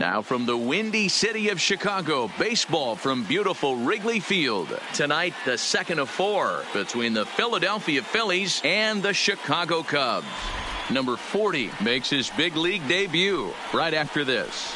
Now from the windy city of Chicago, baseball from beautiful Wrigley Field. Tonight, the second of 4 between the Philadelphia Phillies and the Chicago Cubs. Number 40 makes his big league debut right after this.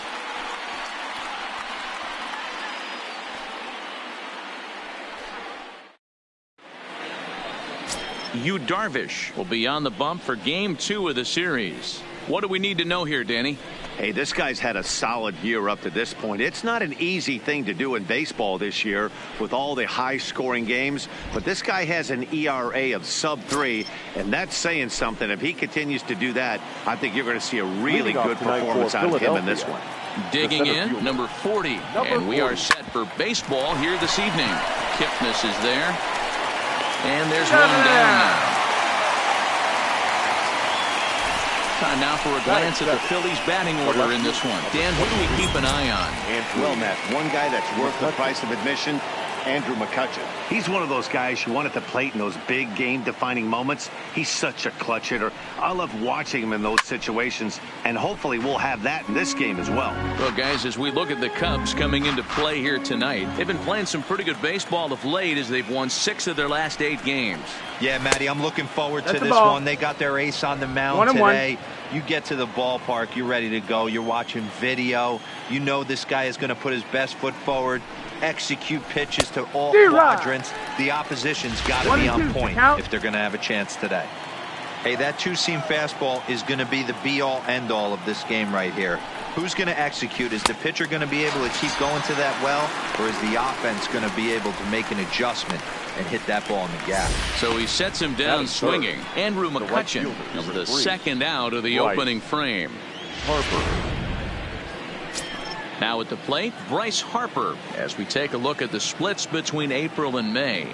Yu Darvish will be on the bump for Game 2 of the series. What do we need to know here, Danny? Hey, this guy's had a solid year up to this point. It's not an easy thing to do in baseball this year with all the high-scoring games, but this guy has an ERA of sub-3, and that's saying something. If he continues to do that, I think you're going to see a really good performance out of him in this one. Digging in, number 40, and we are set for baseball here this evening. Kipnis is there, and there's one down now. Time now for a glance at the Phillies batting order in this one. Dan, who do we keep an eye on? Well, Matt, one guy that's worth the price of admission, Andrew McCutchen. He's one of those guys you want at the plate in those big game-defining moments. He's such a clutch hitter. I love watching him in those situations, and hopefully we'll have that in this game as well. Well, guys, as we look at the Cubs coming into play here tonight, they've been playing some pretty good baseball of late as they've won 6 of their last 8 games. Yeah, Matty, I'm looking forward to this one. They got their ace on the mound today. You get to the ballpark, you're ready to go. You're watching video. You know this guy is going to put his best foot forward, execute pitches to all quadrants. The opposition's got to be on point if they're going to have a chance today. Hey, that two-seam fastball is going to be the be-all, end-all of this game right here. Who's going to execute? Is the pitcher going to be able to keep going to that well, or is the offense going to be able to make an adjustment and hit that ball in the gap? So he sets him down swinging. Andrew McCutchen is the second out of the opening frame. Harper. Now at the plate, Bryce Harper, as we take a look at the splits between April and May.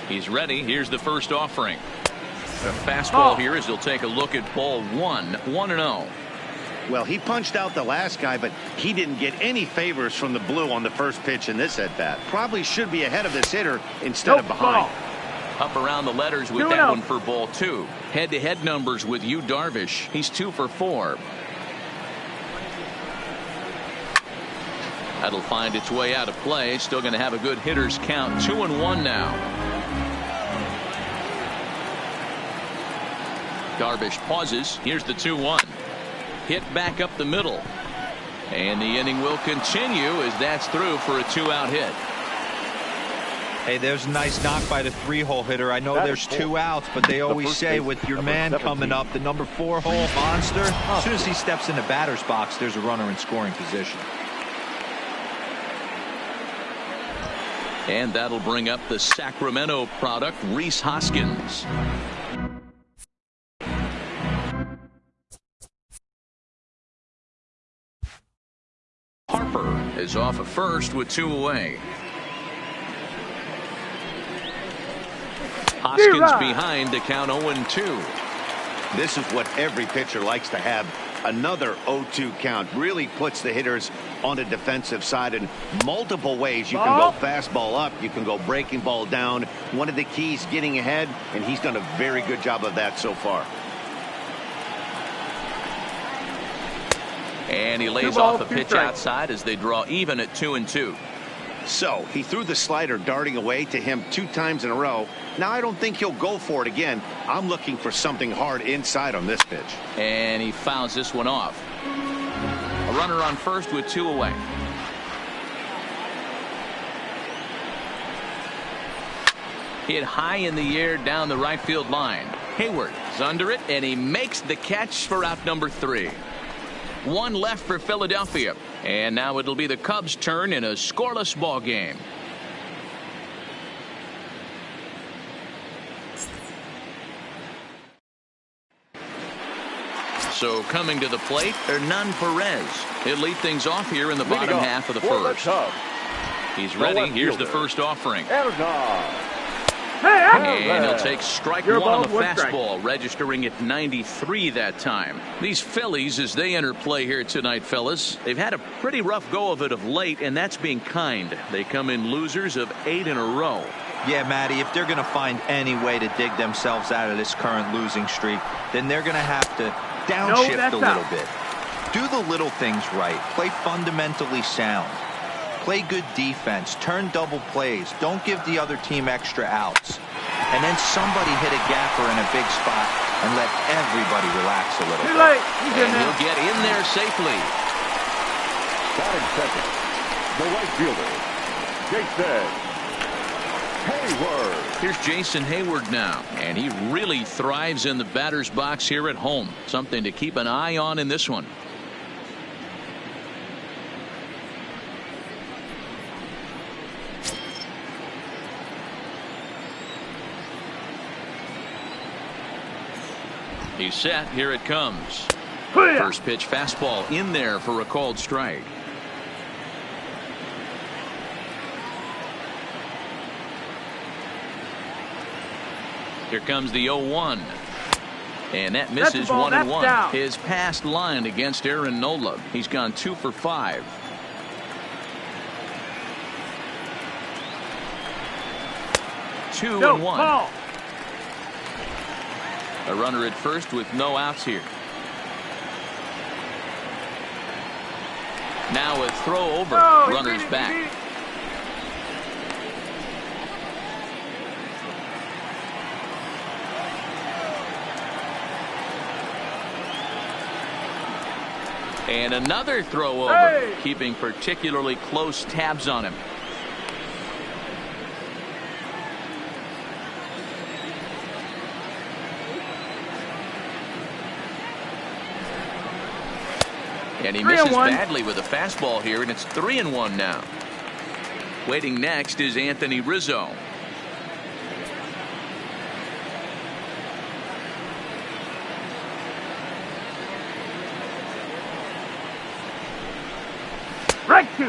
He's ready. Here's the first offering. A fastball here as he'll take a look at ball 1, 1-0. Well, he punched out the last guy, but he didn't get any favors from the blue on the first pitch in this at-bat. Probably should be ahead of this hitter instead of behind. Up around the letters with that one for ball 2. Head-to-head numbers with Yu Darvish. He's 2 for 4. That'll find its way out of play. Still going to have a good hitter's count. 2-1 now. Darvish pauses. Here's the 2-1. Hit back up the middle. And the inning will continue as that's through for a 2-out hit. Hey, there's a nice knock by the 3-hole hitter. I know there's 2 outs, but they always say with your man coming up, the number 4-hole monster, as soon as he steps in the batter's box, there's a runner in scoring position. And that'll bring up the Sacramento product, Rhys Hoskins. Harper is off at first with 2 away. Hoskins behind to count 0-2. This is what every pitcher likes to have. Another 0-2 count really puts the hitters on the defensive side in multiple ways. You can go fastball up, you can go breaking ball down. One of the keys, getting ahead, and he's done a very good job of that so far. And he lays off a pitch outside as they draw even at 2-2. So he threw the slider darting away to him 2 times in a row. Now I don't think he'll go for it again. I'm looking for something hard inside on this pitch. And he fouls this one off. A runner on first with 2 away. Hit high in the air down the right field line. Hayward is under it, and he makes the catch for out number 3. 1 left for Philadelphia, and now it'll be the Cubs' turn in a scoreless ball game. So coming to the plate, Hernan Perez. He'll lead things off here in the bottom half of the first. He's ready. Here's the first offering. And he'll take strike 1 on the fastball, registering at 93 that time. These Phillies, as they enter play here tonight, fellas, they've had a pretty rough go of it of late, and that's being kind. They come in losers of 8 in a row. Yeah, Matty, if they're going to find any way to dig themselves out of this current losing streak, then they're going to have to downshift a little bit. Do the little things right. Play fundamentally sound. Play good defense. Turn double plays. Don't give the other team extra outs. And then somebody hit a gapper in a big spot and let everybody relax a little bit. And he'll get in there safely. Batting second, the right fielder, Jason Hayward. Here's Jason Hayward now, and he really thrives in the batter's box here at home. Something to keep an eye on in this one. He's set. Here it comes. First pitch fastball in there for a called strike. Here comes the 0-1. And that misses 1-1. His past line against Aaron Nola. He's gone 2 for 5. Two and one. A runner at first with no outs here. Now a throw over. Runners back. And another throw over, keeping particularly close tabs on him. And he misses badly with a fastball here, and it's 3-1 now. Waiting next is Anthony Rizzo.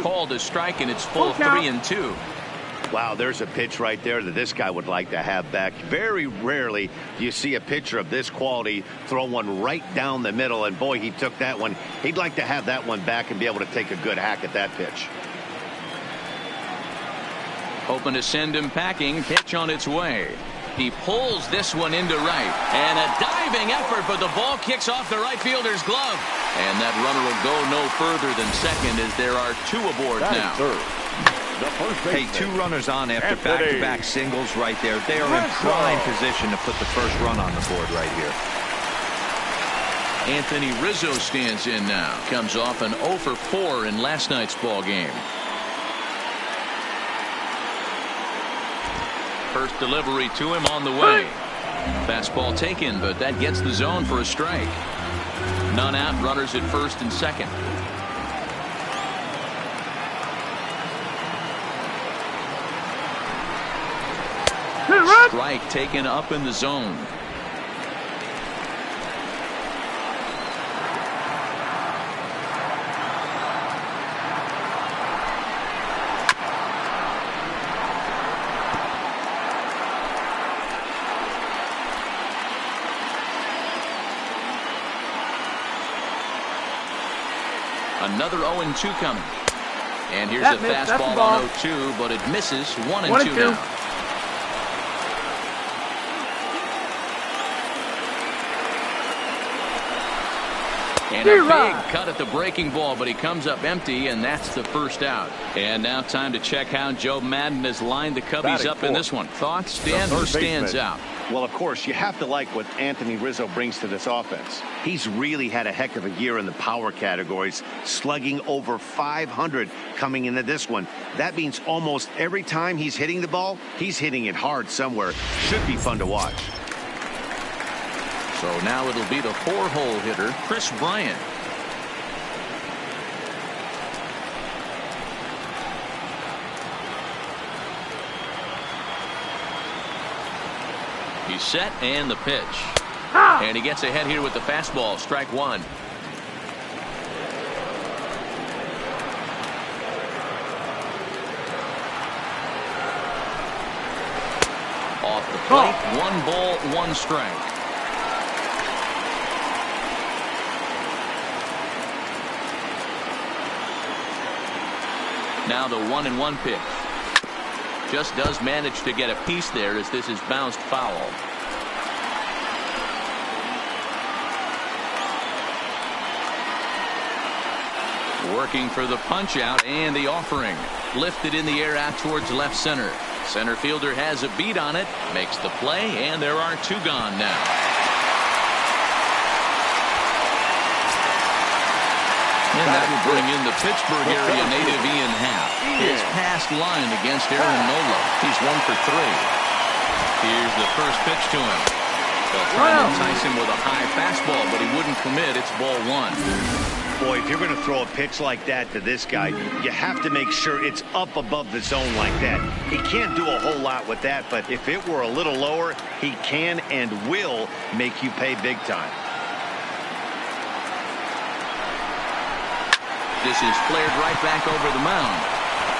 Called a strike, and it's full 3-2. Wow, there's a pitch right there that this guy would like to have back. Very rarely do you see a pitcher of this quality throw one right down the middle, and boy, he took that one. He'd like to have that one back and be able to take a good hack at that pitch. Hoping to send him packing. Pitch on its way. He pulls this one into right, and a diving effort, but the ball kicks off the right fielder's glove, and that runner will go no further than second as there are 2 aboard now. Hey, 2 runners on after back-to-back singles right there. They are in prime position to put the first run on the board right here. Anthony Rizzo stands in now. Comes off an 0 for 4 in last night's ball game. First delivery to him on the way. Fastball taken, but that gets the zone for a strike. None out, runners at first and second. Strike taken up in the zone. Another 0-2 coming. And here's a fastball on 0-2, but it misses. 1-2 now. And a big cut at the breaking ball, but he comes up empty, and that's the first out. And now time to check how Joe Madden has lined the Cubbies up in this one. Thoughts, Dan? Who stands out? Well, of course, you have to like what Anthony Rizzo brings to this offense. He's really had a heck of a year in the power categories, slugging over 500 coming into this one. That means almost every time he's hitting the ball, he's hitting it hard somewhere. Should be fun to watch. So now it'll be the 4-hole hitter, Chris Bryant. He's set, and the pitch. And he gets ahead here with the fastball. Strike 1. Off the plate, 1 ball, 1 strike. Now the 1-1 pitch. Just does manage to get a piece there as this is bounced foul. Working for the punch out, and the offering lifted in the air out towards left center. Center fielder has a beat on it, makes the play, and there are 2 gone now. And that will bring in the Pittsburgh area native Ian Happ. His past line against Aaron Nola. He's 1 for 3. Here's the first pitch to him. They'll try to entice him with a high fastball, but he wouldn't commit. It's ball 1. Boy, if you're going to throw a pitch like that to this guy, you have to make sure it's up above the zone like that. He can't do a whole lot with that, but if it were a little lower, he can and will make you pay big time. This is flared right back over the mound.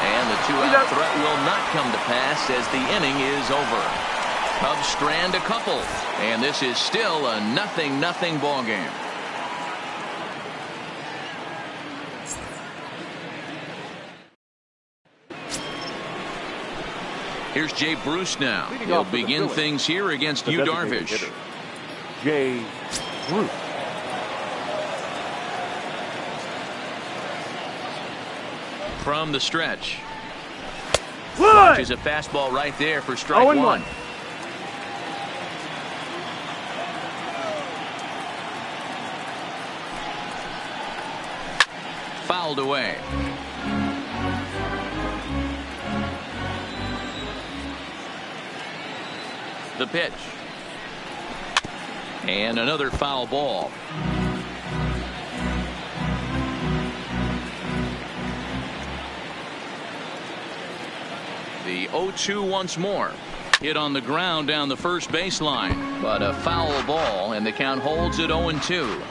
And the 2-out threat will not come to pass as the inning is over. Cubs strand a couple. And this is still a 0-0 ball game. Here's Jay Bruce now. He'll begin things here against Yu Darvish. Jay Bruce. From the stretch. Watches a fastball right there for strike 1. Fouled away. The pitch. And another foul ball. The 0-2 once more. Hit on the ground down the first baseline, but a foul ball, and the count holds at 0-2.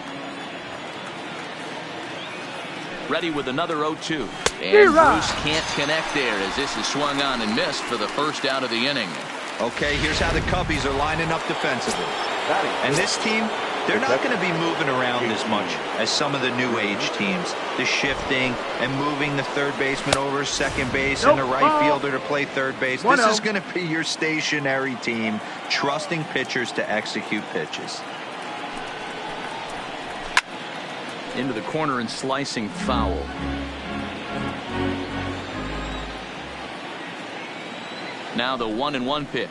Ready with another 0-2. And Bruce can't connect there as this is swung on and missed for the first out of the inning. Okay, here's how the Cubbies are lining up defensively. And this team, they're not going to be moving around as much as some of the new age teams. The shifting and moving the third baseman over second base and the right fielder to play third base. This is going to be your stationary team, trusting pitchers to execute pitches. Into the corner and slicing foul. Now the 1-1 pitch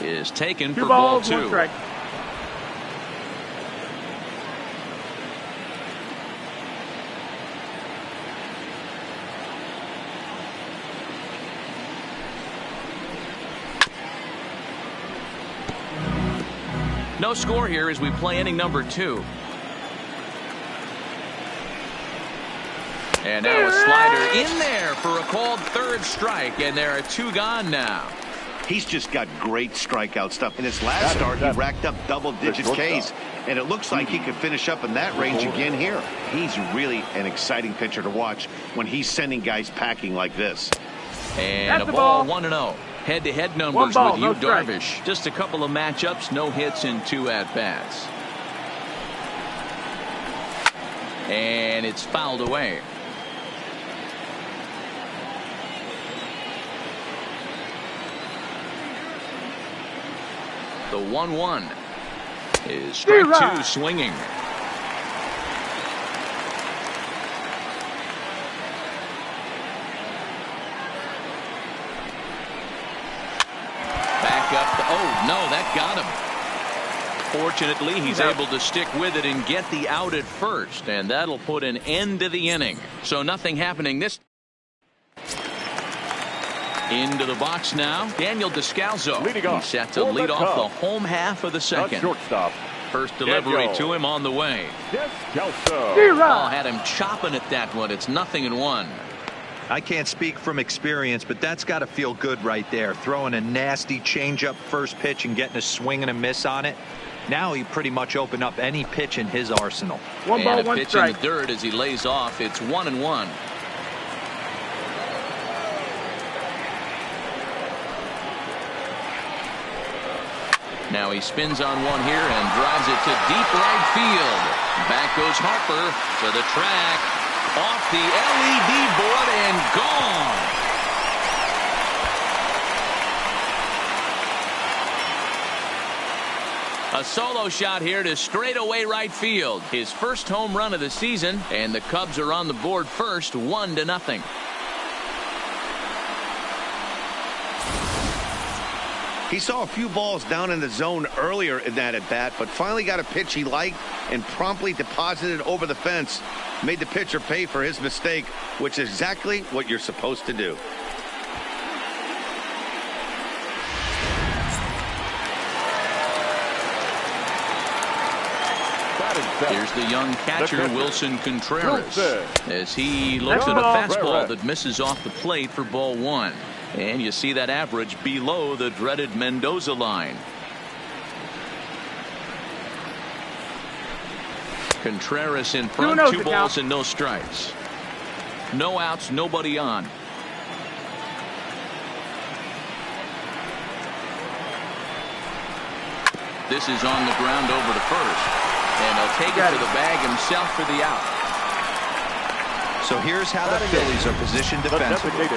is taken for ball 2. No score here as we play inning number 2. And now a slider in there for a called third strike, and there are 2 gone now. He's just got great strikeout stuff. In his last start, he racked up double-digit Ks, and it looks like he could finish up in that range again here. He's really an exciting pitcher to watch when he's sending guys packing like this. And a ball 1-0. Head-to-head numbers with Yu Darvish. Just a couple of matchups, no hits in 2 at-bats. And it's fouled away. The 1-1 is strike 2 swinging. Back up. Oh, no, that got him. Fortunately, he's able to stick with it and get the out at first, and that'll put an end to the inning. So nothing happening this. Into the box now, Daniel Descalso. He's set to lead off the home half of the second. First delivery to him on the way. Ball had him chopping at that one. It's 0-1. I can't speak from experience, but that's got to feel good right there. Throwing a nasty changeup first pitch and getting a swing and a miss on it. Now he pretty much opened up any pitch in his arsenal. And a pitch in the dirt as he lays off. It's 1-1. Now he spins on one here and drives it to deep right field. Back goes Harper to the track, off the LED board and gone. A solo shot here to straightaway right field. His first home run of the season, and the Cubs are on the board first, 1-0. He saw a few balls down in the zone earlier in that at bat, but finally got a pitch he liked and promptly deposited it over the fence. Made the pitcher pay for his mistake, which is exactly what you're supposed to do. Here's the young catcher, Wilson Contreras, as he looks at a fastball that misses off the plate for ball 1. And you see that average below the dreaded Mendoza line. Contreras in front, 2 balls and no strikes. No outs, nobody on. This is on the ground over to first. And he'll take it to the bag himself for the out. So here's how the Phillies are positioned defensively.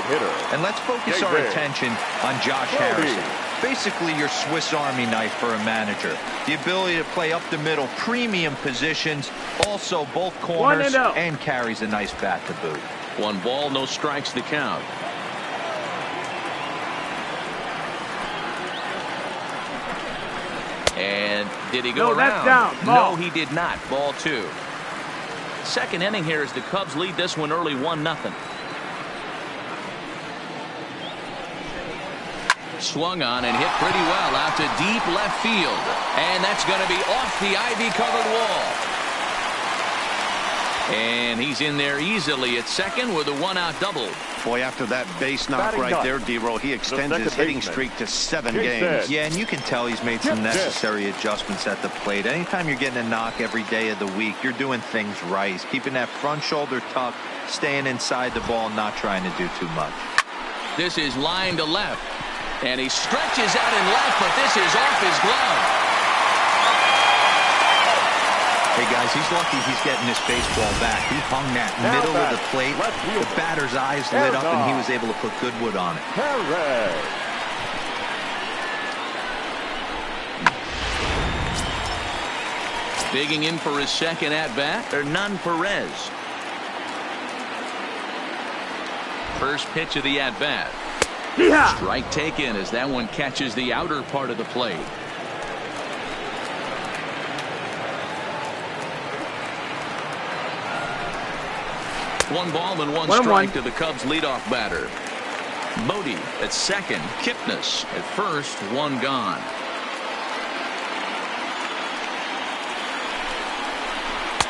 And let's focus our attention on Josh Harrison. Basically your Swiss Army knife for a manager. The ability to play up the middle, premium positions, also both corners, and carries a nice bat to boot. 1 ball, no strikes the count. And did he go around? That's down. No, he did not. Ball 2. Second inning here as the Cubs lead this one early 1-0. Swung on and hit pretty well out to deep left field. And that's going to be off the ivy-covered wall. And he's in there easily at second with a 1-out double. Boy, after that base knock right there, D-Roll, he extends his hitting streak to 7 games. Yeah, and you can tell he's made some necessary adjustments at the plate. Anytime you're getting a knock every day of the week, you're doing things right. He's keeping that front shoulder tucked, staying inside the ball, not trying to do too much. This is line to left. And he stretches out in left, but this is off his glove. Hey, guys, he's lucky he's getting this baseball back. He hung that middle of the plate. The batter's eyes lit up, and he was able to put good wood on it. Digging in for his second at-bat, Hernan Perez. First pitch of the at-bat. Strike taken as that one catches the outer part of the plate. One ball and one strike to the Cubs leadoff batter. Bodie at second. Kipnis at first. 1 gone.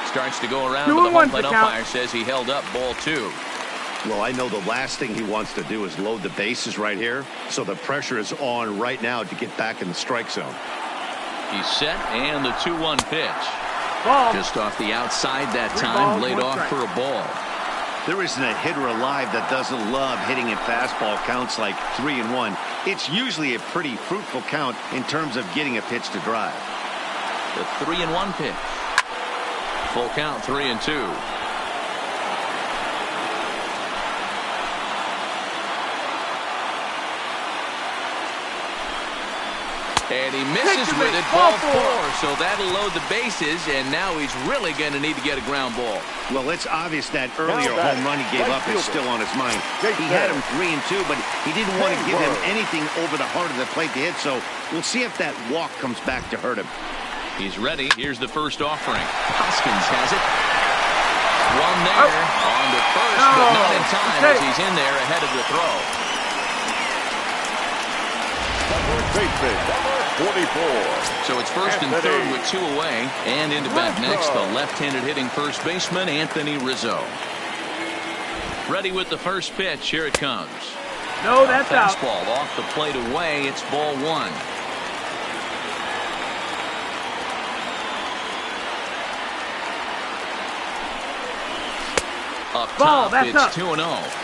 Starts to go around, but the home plate umpire says he held up ball 2. Well, I know the last thing he wants to do is load the bases right here, so the pressure is on right now to get back in the strike zone. He's set, and the 2-1 pitch. Just off the outside that time, laid off for a ball. There isn't a hitter alive that doesn't love hitting in fastball counts like 3-1. It's usually a pretty fruitful count in terms of getting a pitch to drive. The 3-1 pitch. Full count, 3-2. And he misses with it, ball 4. So that'll load the bases, and now he's really going to need to get a ground ball. Well, it's obvious that earlier home run he gave up is still on his mind. He had him 3-2, but he didn't want to give him anything over the heart of the plate to hit, so we'll see if that walk comes back to hurt him. He's ready. Here's the first offering. Hoskins has it. One there on to first, but not in time as he's in there ahead of the throw. Number 44. So it's first and third with 2 away, and into bat next, the left-handed hitting first baseman, Anthony Rizzo. Ready with the first pitch. Here it comes. No, that's out. Fastball off the plate away. It's ball 1. Up top, it's 2-0.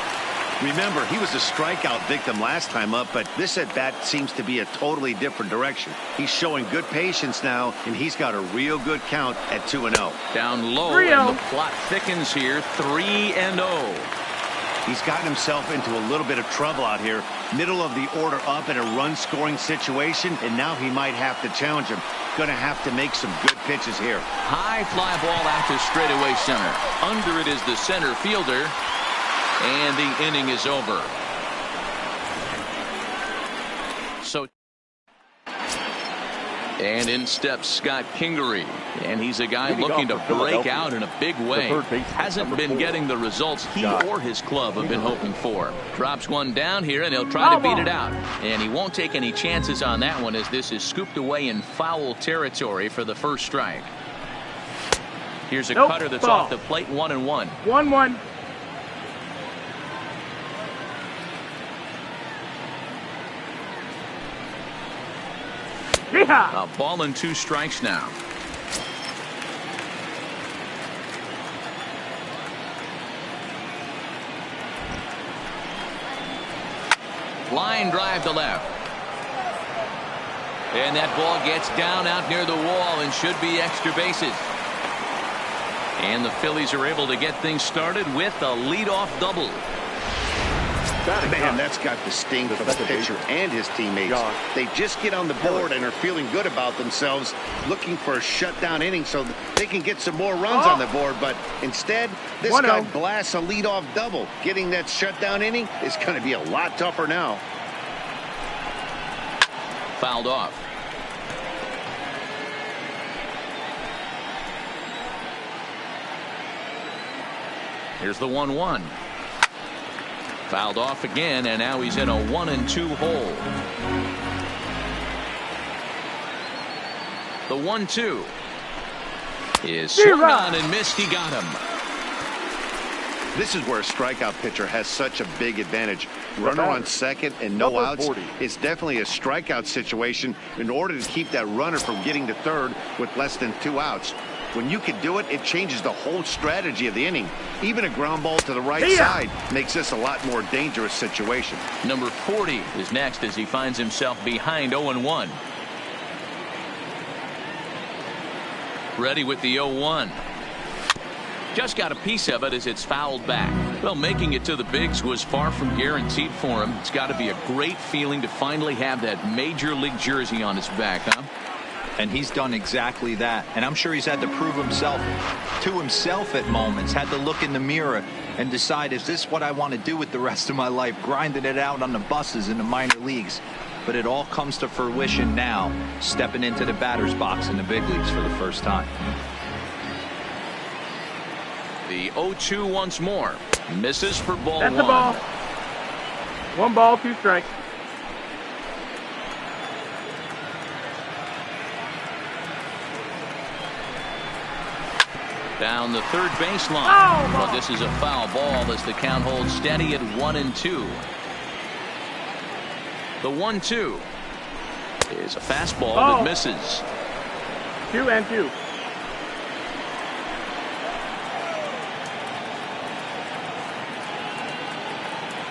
Remember, he was a strikeout victim last time up, but this at-bat seems to be a totally different direction. He's showing good patience now, and he's got a real good count at 2-0. Down low, and the plot thickens here, 3-0. He's gotten himself into a little bit of trouble out here. Middle of the order up in a run-scoring situation, and now he might have to challenge him. Going to have to make some good pitches here. High fly ball out to straightaway center. Under it is the center fielder, and the inning is over. So, and in steps Scott Kingery, and he's a guy looking to break out in a big way. Hasn't been getting the results he or his club have been hoping for. Drops one down here, and he'll try to beat it out. And he won't take any chances on that one, as this is scooped away in foul territory for the first strike. Here's a cutter that's off the plate, 1-1. 1-1. A ball and 2 strikes now. Line drive to left. And that ball gets down out near the wall and should be extra bases. And the Phillies are able to get things started with a leadoff double. Man, that's got the sting for the pitcher and his teammates. They just get on the board and are feeling good about themselves, looking for a shutdown inning so they can get some more runs on the board. But instead, this guy blasts a leadoff double. Getting that shutdown inning is going to be a lot tougher now. Fouled off. Here's the 1-1. Fouled off again, and now he's in a 1-2 hole. The 1-2 is swung on and missed. He got him. This is where a strikeout pitcher has such a big advantage. Runner on second and no outs. It's definitely a strikeout situation in order to keep that runner from getting to third with less than 2 outs. When you can do it, it changes the whole strategy of the inning. Even a ground ball to the right side makes this a lot more dangerous situation. Number 40 is next as he finds himself behind 0-1. Ready with the 0-1. Just got a piece of it as it's fouled back. Well, making it to the bigs was far from guaranteed for him. It's got to be a great feeling to finally have that major league jersey on his back, huh? And he's done exactly that. And I'm sure he's had to prove himself to himself at moments, had to look in the mirror and decide, is this what I want to do with the rest of my life, grinding it out on the buses in the minor leagues. But it all comes to fruition now, stepping into the batter's box in the big leagues for the first time. The 0-2 once more. Misses for ball one. That's the ball. 1 ball, 2 strikes. Down the third baseline. But this is a foul ball as the count holds steady at 1-2. The 1-2 is a fastball that misses. 2-2.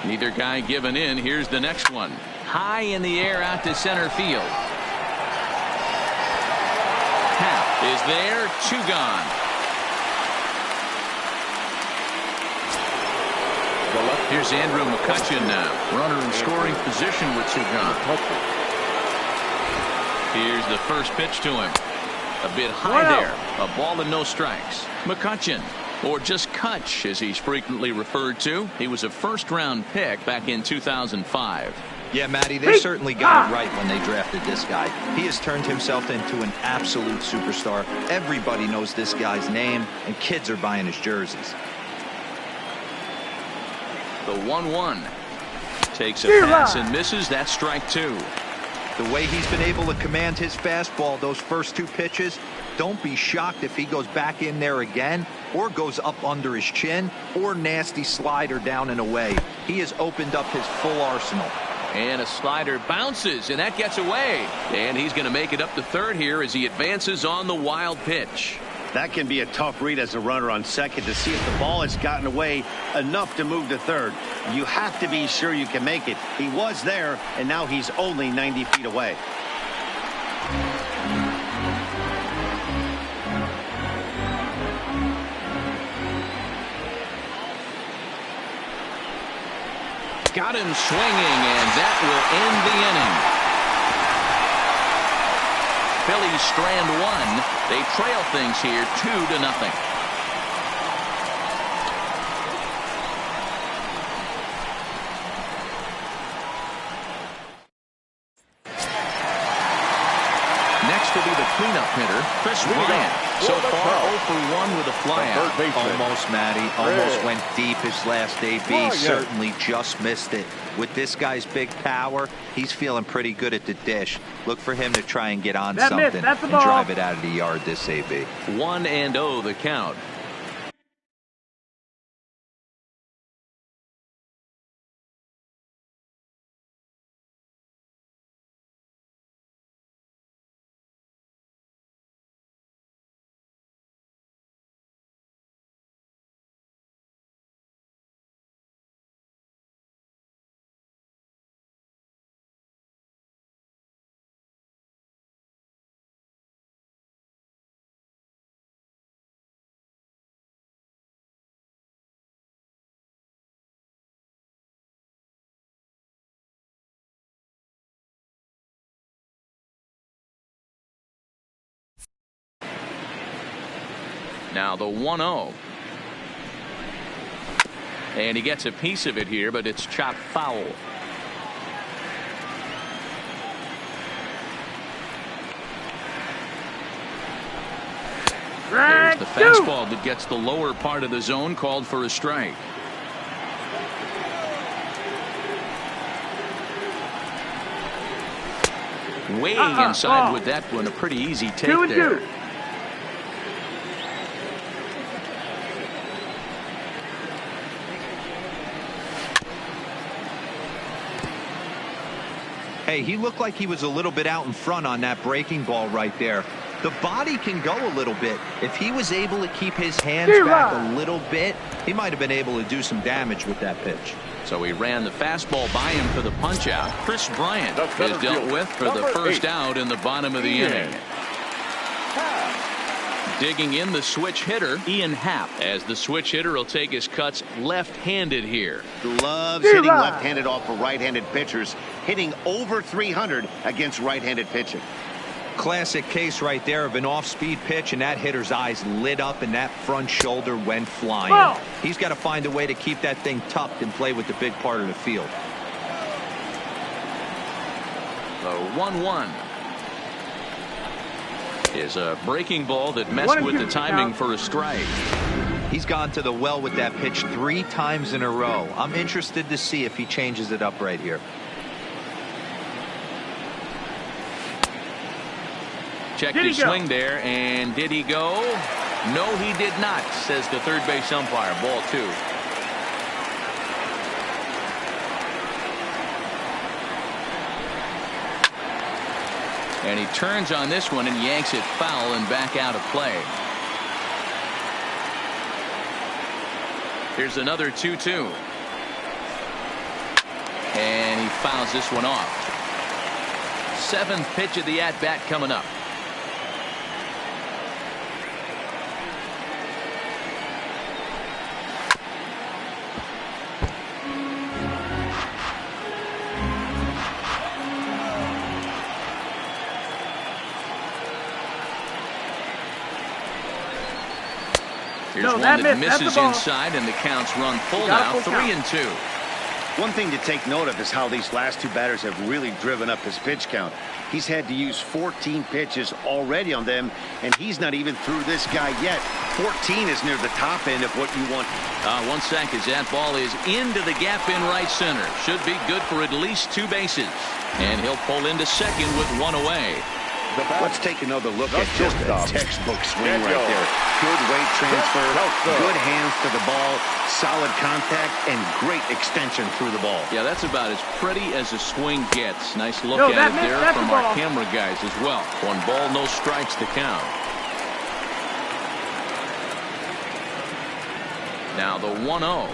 Neither guy giving in. Here's the next one. High in the air out to center field. Half is there. 2 gone. Here's Andrew McCutcheon now. Runner in scoring position with 2 gone. Here's the first pitch to him. A bit high there. A ball and no strikes. McCutcheon, or just Kutch as he's frequently referred to. He was a first-round pick back in 2005. Yeah, Matty, they certainly got it right when they drafted this guy. He has turned himself into an absolute superstar. Everybody knows this guy's name, and kids are buying his jerseys. The 1-1 takes a pass and misses. That's strike 2. The way he's been able to command his fastball those first 2 pitches, don't be shocked if he goes back in there again or goes up under his chin or nasty slider down and away. He has opened up his full arsenal. And a slider bounces, and that gets away. And he's going to make it up to third here as he advances on the wild pitch. That can be a tough read as a runner on second to see if the ball has gotten away enough to move to third. You have to be sure you can make it. He was there, and now he's only 90 feet away. Got him swinging, and that will end the inning. Phillies strand one. They trail things here 2-0. Next will be the cleanup hitter, Chris Bryant. So far, 0 for 1 with a flyout. Almost, Matty. Almost went deep his last AB. Certainly just missed it. With this guy's big power, he's feeling pretty good at the dish. Look for him to try and get on something and drive it out of the yard this AB. 1-0 the count. Now the 1-0. And he gets a piece of it here, but it's chopped foul. There's the fastball that gets the lower part of the zone, called for a strike. Way inside with that one. A pretty easy take there. Hey, he looked like he was a little bit out in front on that breaking ball right there. The body can go a little bit. If he was able to keep his hands back a little bit, he might have been able to do some damage with that pitch. So he ran the fastball by him for the punch out. Chris Bryant is dealt with for the first out in the bottom of the inning. Digging in the switch hitter, Ian Happ, as the switch hitter will take his cuts left-handed here. Loves hitting left-handed off of right-handed pitchers, hitting over 300 against right-handed pitching. Classic case right there of an off-speed pitch, and that hitter's eyes lit up and that front shoulder went flying. He's got to find a way to keep that thing tucked and play with the big part of the field. The 1-1 is a breaking ball that messed with the timing for a strike. He's gone to the well with that pitch 3 times in a row. I'm interested to see if he changes it up right here. Checked his swing there, and did he go? No, he did not, says the third base umpire. Ball 2. And he turns on this one and yanks it foul and back out of play. Here's another 2-2. And he fouls this one off. 7th pitch of the at-bat coming up. Here's one that misses inside, and the count's run full now, 3-2. One thing to take note of is how these last 2 batters have really driven up his pitch count. He's had to use 14 pitches already on them, and he's not even through this guy yet. 14 is near the top end of what you want. 1 sec as that ball is into the gap in right center. Should be good for at least 2 bases. And he'll pull into second with 1 away. Let's take another look at just a textbook swing right there. Good weight transfer, good hands to the ball, solid contact, and great extension through the ball. Yeah, that's about as pretty as a swing gets. Nice look at it there from our camera guys as well. 1 ball, no strikes to count. Now the 1-0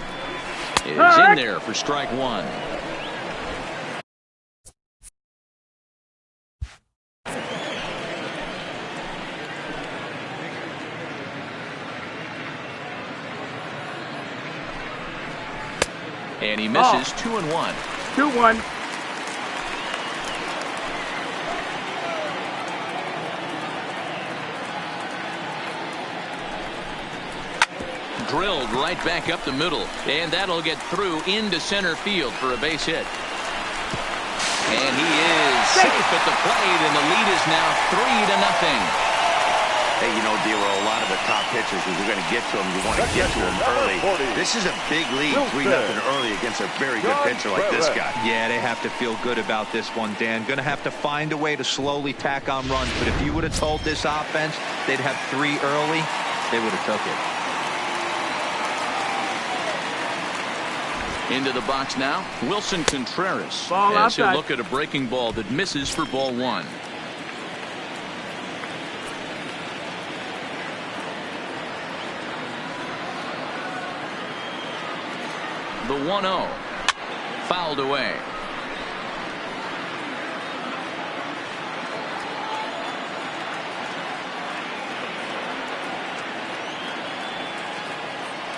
is in there for strike 1. And he misses 2-1. 2-1. Drilled right back up the middle, and that'll get through into center field for a base hit. And he is safe at the plate, and the lead is now 3-0. Hey, you know, D'Lo, a lot of the top pitchers, if you're going to get to them, you want to get to them early. This is a big lead, 3-0 early against a very good pitcher like this guy. Yeah, they have to feel good about this one, Dan. Going to have to find a way to slowly tack on runs. But if you would have told this offense they'd have 3 early, they would have took it. Into the box now, Wilson Contreras. Ball as he'll outside. look at a breaking ball that misses for ball 1. The 1-0 fouled away.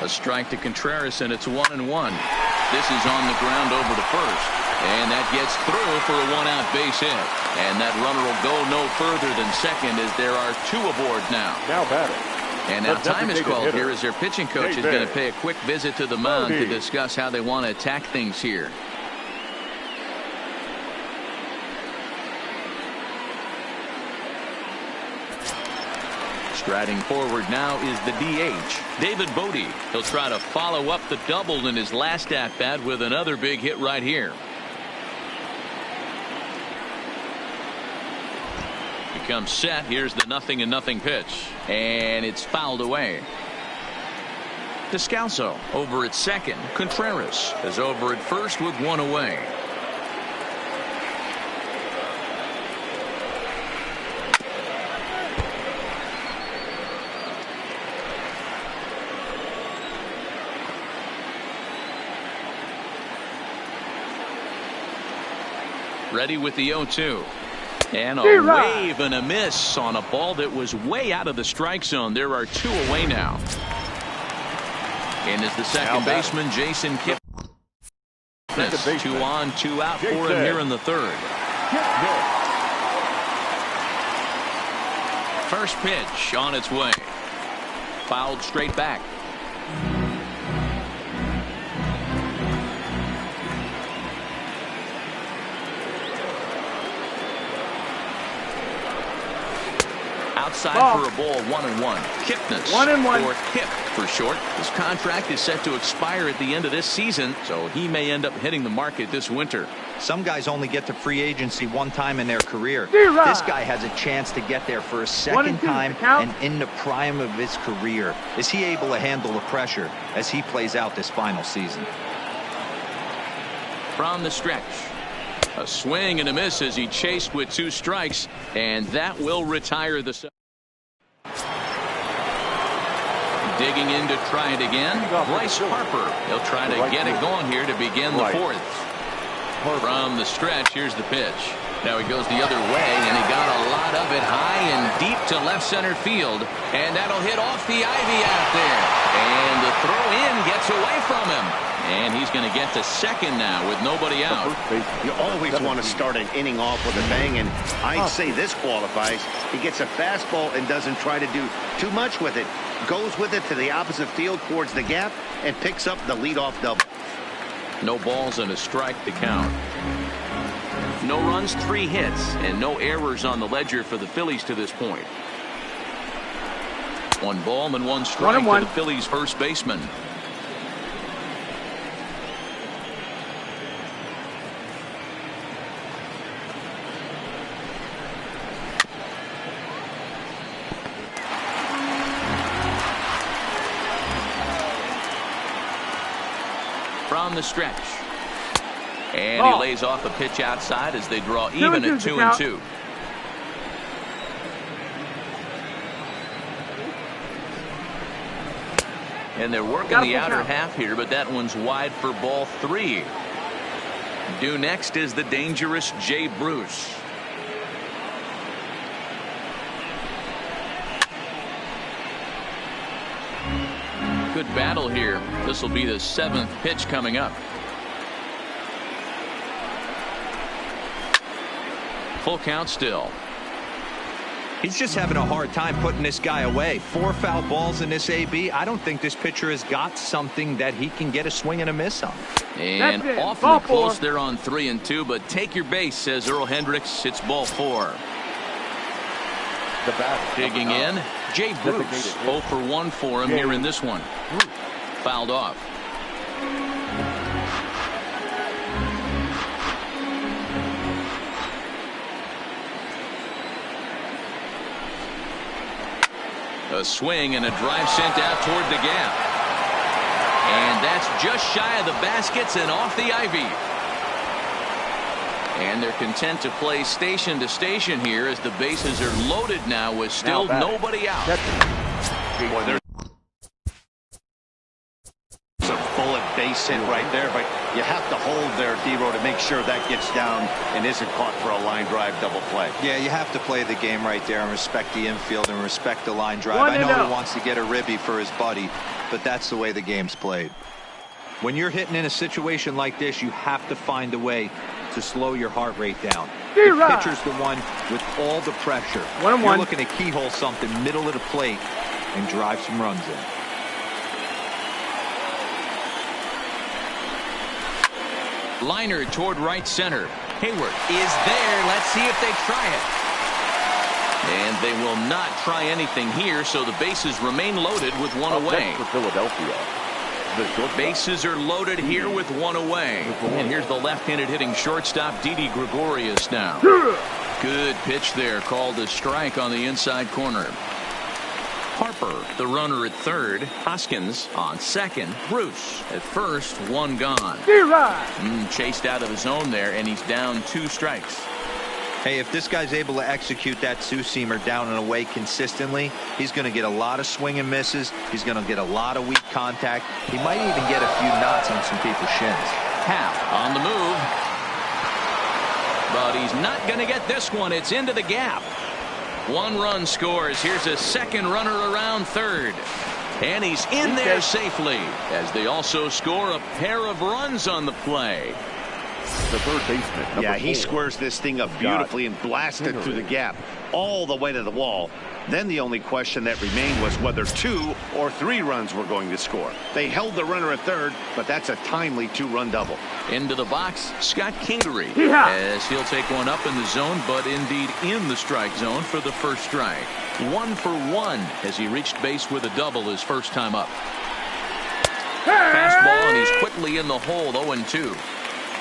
A strike to Contreras, and it's 1-1. This is on the ground over to first, and that gets through for a 1-out base hit. And that runner will go no further than second, as there are 2 aboard now. Now batting. And now time is called hitter. here as their pitching coach is going to pay a quick visit to the mound to discuss how they want to attack things here. Striding forward now is the DH, David Bodie. He'll try to follow up the double in his last at-bat with another big hit right here. Becomes set. Here's the 0-0 pitch, and it's fouled away. Descalso over at second. Contreras is over at first with 1 away. Ready with the 0-2. And a wave and a miss on a ball that was way out of the strike zone. There are 2 away now. And as the second baseman, Jason Kip. 2 on, 2 out for him here in the 3rd. First pitch on its way. Fouled straight back. Outside for a ball, 1-1. Kipnis, 1-1. or Kip for short. His contract is set to expire at the end of this season, so he may end up hitting the market this winter. Some guys only get to free agency 1 time in their career. This guy has a chance to get there for a second time and in the prime of his career. Is he able to handle the pressure as he plays out this final season? From the stretch. A swing and a miss as he chased with 2 strikes, and that will retire the. Digging in to try it again. Bryce Harper. He'll try to get it going here to begin the 4th. From the stretch, here's the pitch. Now he goes the other way, and he got a lot of it high and deep to left center field. And that'll hit off the ivy out there. And the throw in gets away from him. And he's going to get to second now with nobody out. You always want to start an inning off with a bang, and I'd say this qualifies. He gets a fastball and doesn't try to do too much with it. Goes with it to the opposite field towards the gap and picks up the leadoff double. No balls and a strike to count. No runs, 3 hits, and no errors on the ledger for the Phillies to this point. 1 ball and 1 strike to the Phillies first baseman. From the stretch. And he lays off a pitch outside as they draw even at 2-2. And they're working the outer half here, but that one's wide for ball 3. Due next is the dangerous Jay Bruce. Good battle here. This will be the 7th pitch coming up. full count still. He's just having a hard time putting this guy away. 4 foul balls in this AB. I don't think this pitcher has got something that he can get a swing and a miss on. And awfully close there on 3 and 2, but take your base, says Earl Hendricks. It's ball 4. The bat digging in, Jay Bruce. 0 for 1 for him here in this one. Fouled off. A swing and a drive sent out toward the gap. And that's just shy of the baskets and off the ivy. And they're content to play station to station here as the bases are loaded now with still nobody out. Boy, there's a bullet base hit right there, but you have to hold there, D-Row, to make sure that gets down and isn't caught for a line drive double play. Yeah, you have to play the game right there and respect the infield and respect the line drive. I know he wants to get a ribby for his buddy, but that's the way the game's played. When you're hitting in a situation like this, you have to find a way to slow your heart rate down. The pitcher's the one with all the pressure. You're looking to keyhole something middle of the plate and drive some runs in. Liner toward right center. Hayward is there. Let's see if they try it. And they will not try anything here, so the bases remain loaded with one away. For Philadelphia. Bases are loaded here with one away. And here's the left-handed hitting shortstop, Didi Gregorius now. Good pitch there, called a strike on the inside corner. Harper, the runner at third. Hoskins on second. Bruce at first, one gone. Chased out of his own there, and he's down 2 strikes. Hey, if this guy's able to execute that two-seamer down and away consistently, he's going to get a lot of swing and misses. He's going to get a lot of weak contact. He might even get a few knots on some people's shins. Hap on the move. But he's not going to get this one. It's into the gap. 1 run scores. Here's a second runner around third. And he's in there safely as they also score a pair of runs on the play. The third baseman. Yeah, he squares this thing up beautifully and blasted through the gap all the way to the wall. Then the only question that remained was whether 2 or 3 runs were going to score. They held the runner at third, but that's a timely 2-run double. Into the box, Scott Kingery, as he'll take one up in the zone, but indeed in the strike zone for the first strike. 1 for 1 as he reached base with a double his first time up. Fastball, and he's quickly in the hole, 0-2.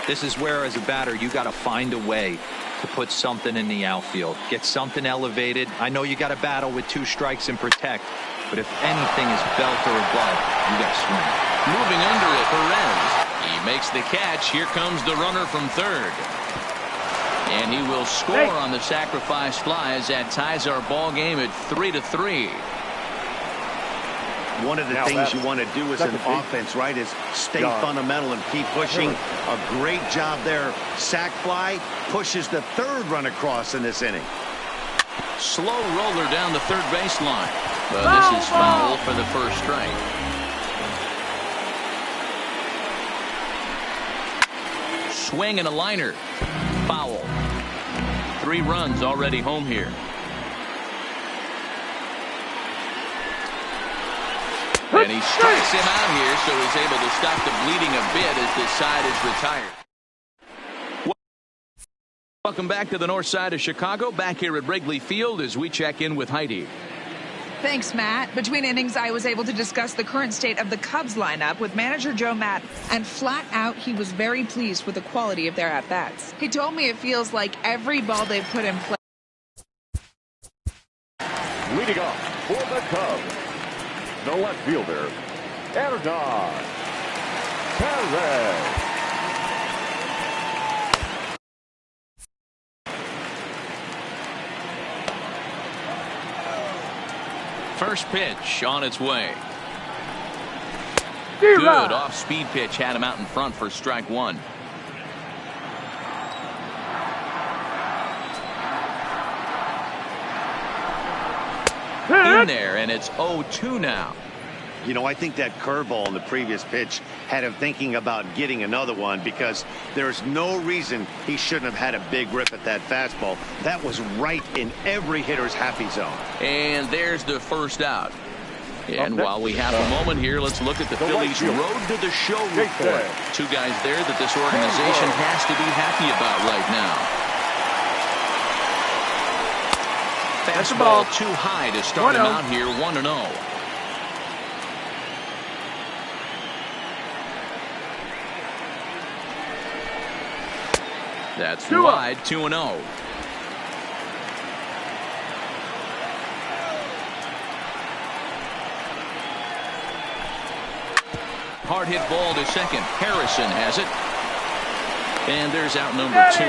This is where, as a batter, you got to find a way to put something in the outfield. Get something elevated. I know you got to battle with 2 strikes and protect, but if anything is belt or above, you got to swing. Moving under it, Perez. He makes the catch. Here comes the runner from third. And he will score on the sacrifice fly as that ties our ball game at 3-3. One of the things you want to do as an offense, right, is stay fundamental and keep pushing. A great job there. Sac fly pushes the 3rd run across in this inning. Slow roller down the third baseline. But this is foul for the first strike. Swing and a liner. Foul. 3 runs already home here. And he strikes him out here, so he's able to stop the bleeding a bit as this side is retired. Welcome back to the north side of Chicago, back here at Wrigley Field as we check in with Heidi. Thanks, Matt. Between innings, I was able to discuss the current state of the Cubs lineup with manager Joe Matt, and flat out, he was very pleased with the quality of their at-bats. He told me it feels like every ball they've put in play. Leading off for the Cubs, the left fielder, Hernan Perez. First pitch on its way. Good off-speed pitch had him out in front for strike 1. In there, and it's 0-2 now. You know, I think that curveball in the previous pitch had him thinking about getting another one, because there's no reason he shouldn't have had a big rip at that fastball. That was right in every hitter's happy zone. And there's the first out. And while we have a moment here, let's look at the Phillies' road to the show report. Two guys there that this organization has to be happy about right now. Fastball too high to start him out here, 1-0. That's wide, 2-0. Hard hit ball to second. Harrison has it. And there's out number 2.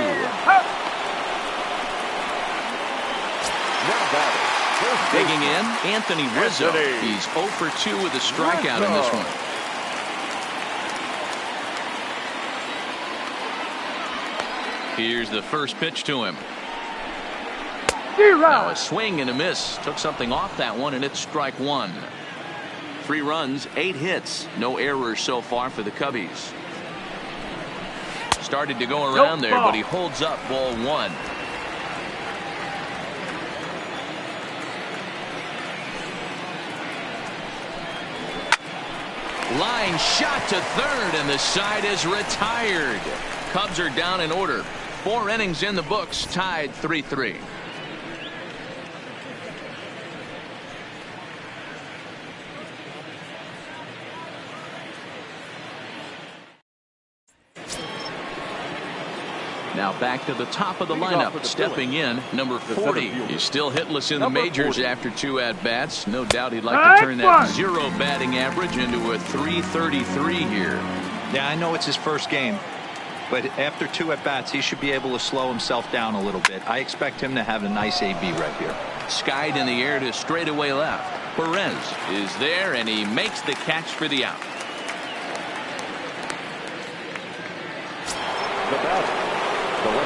Digging in, Anthony Rizzo. He's 0 for 2 with a strikeout in this one. Here's the first pitch to him. Now a swing and a miss. Took something off that one, and it's strike 1. 3 runs, 8 hits. No errors so far for the Cubbies. Started to go around there, but he holds up, ball 1. Line shot to third, and the side is retired. Cubs are down in order. 4 innings in the books, tied 3-3. Now back to the top of the lineup, stepping in, number 40. He's still hitless in the majors after 2 at-bats. No doubt he'd like to turn that 0 batting average into a .333 here. Yeah, I know it's his first game, but after 2 at-bats, he should be able to slow himself down a little bit. I expect him to have a nice AB right here. Skied in the air to straightaway left. Perez is there, and he makes the catch for the out.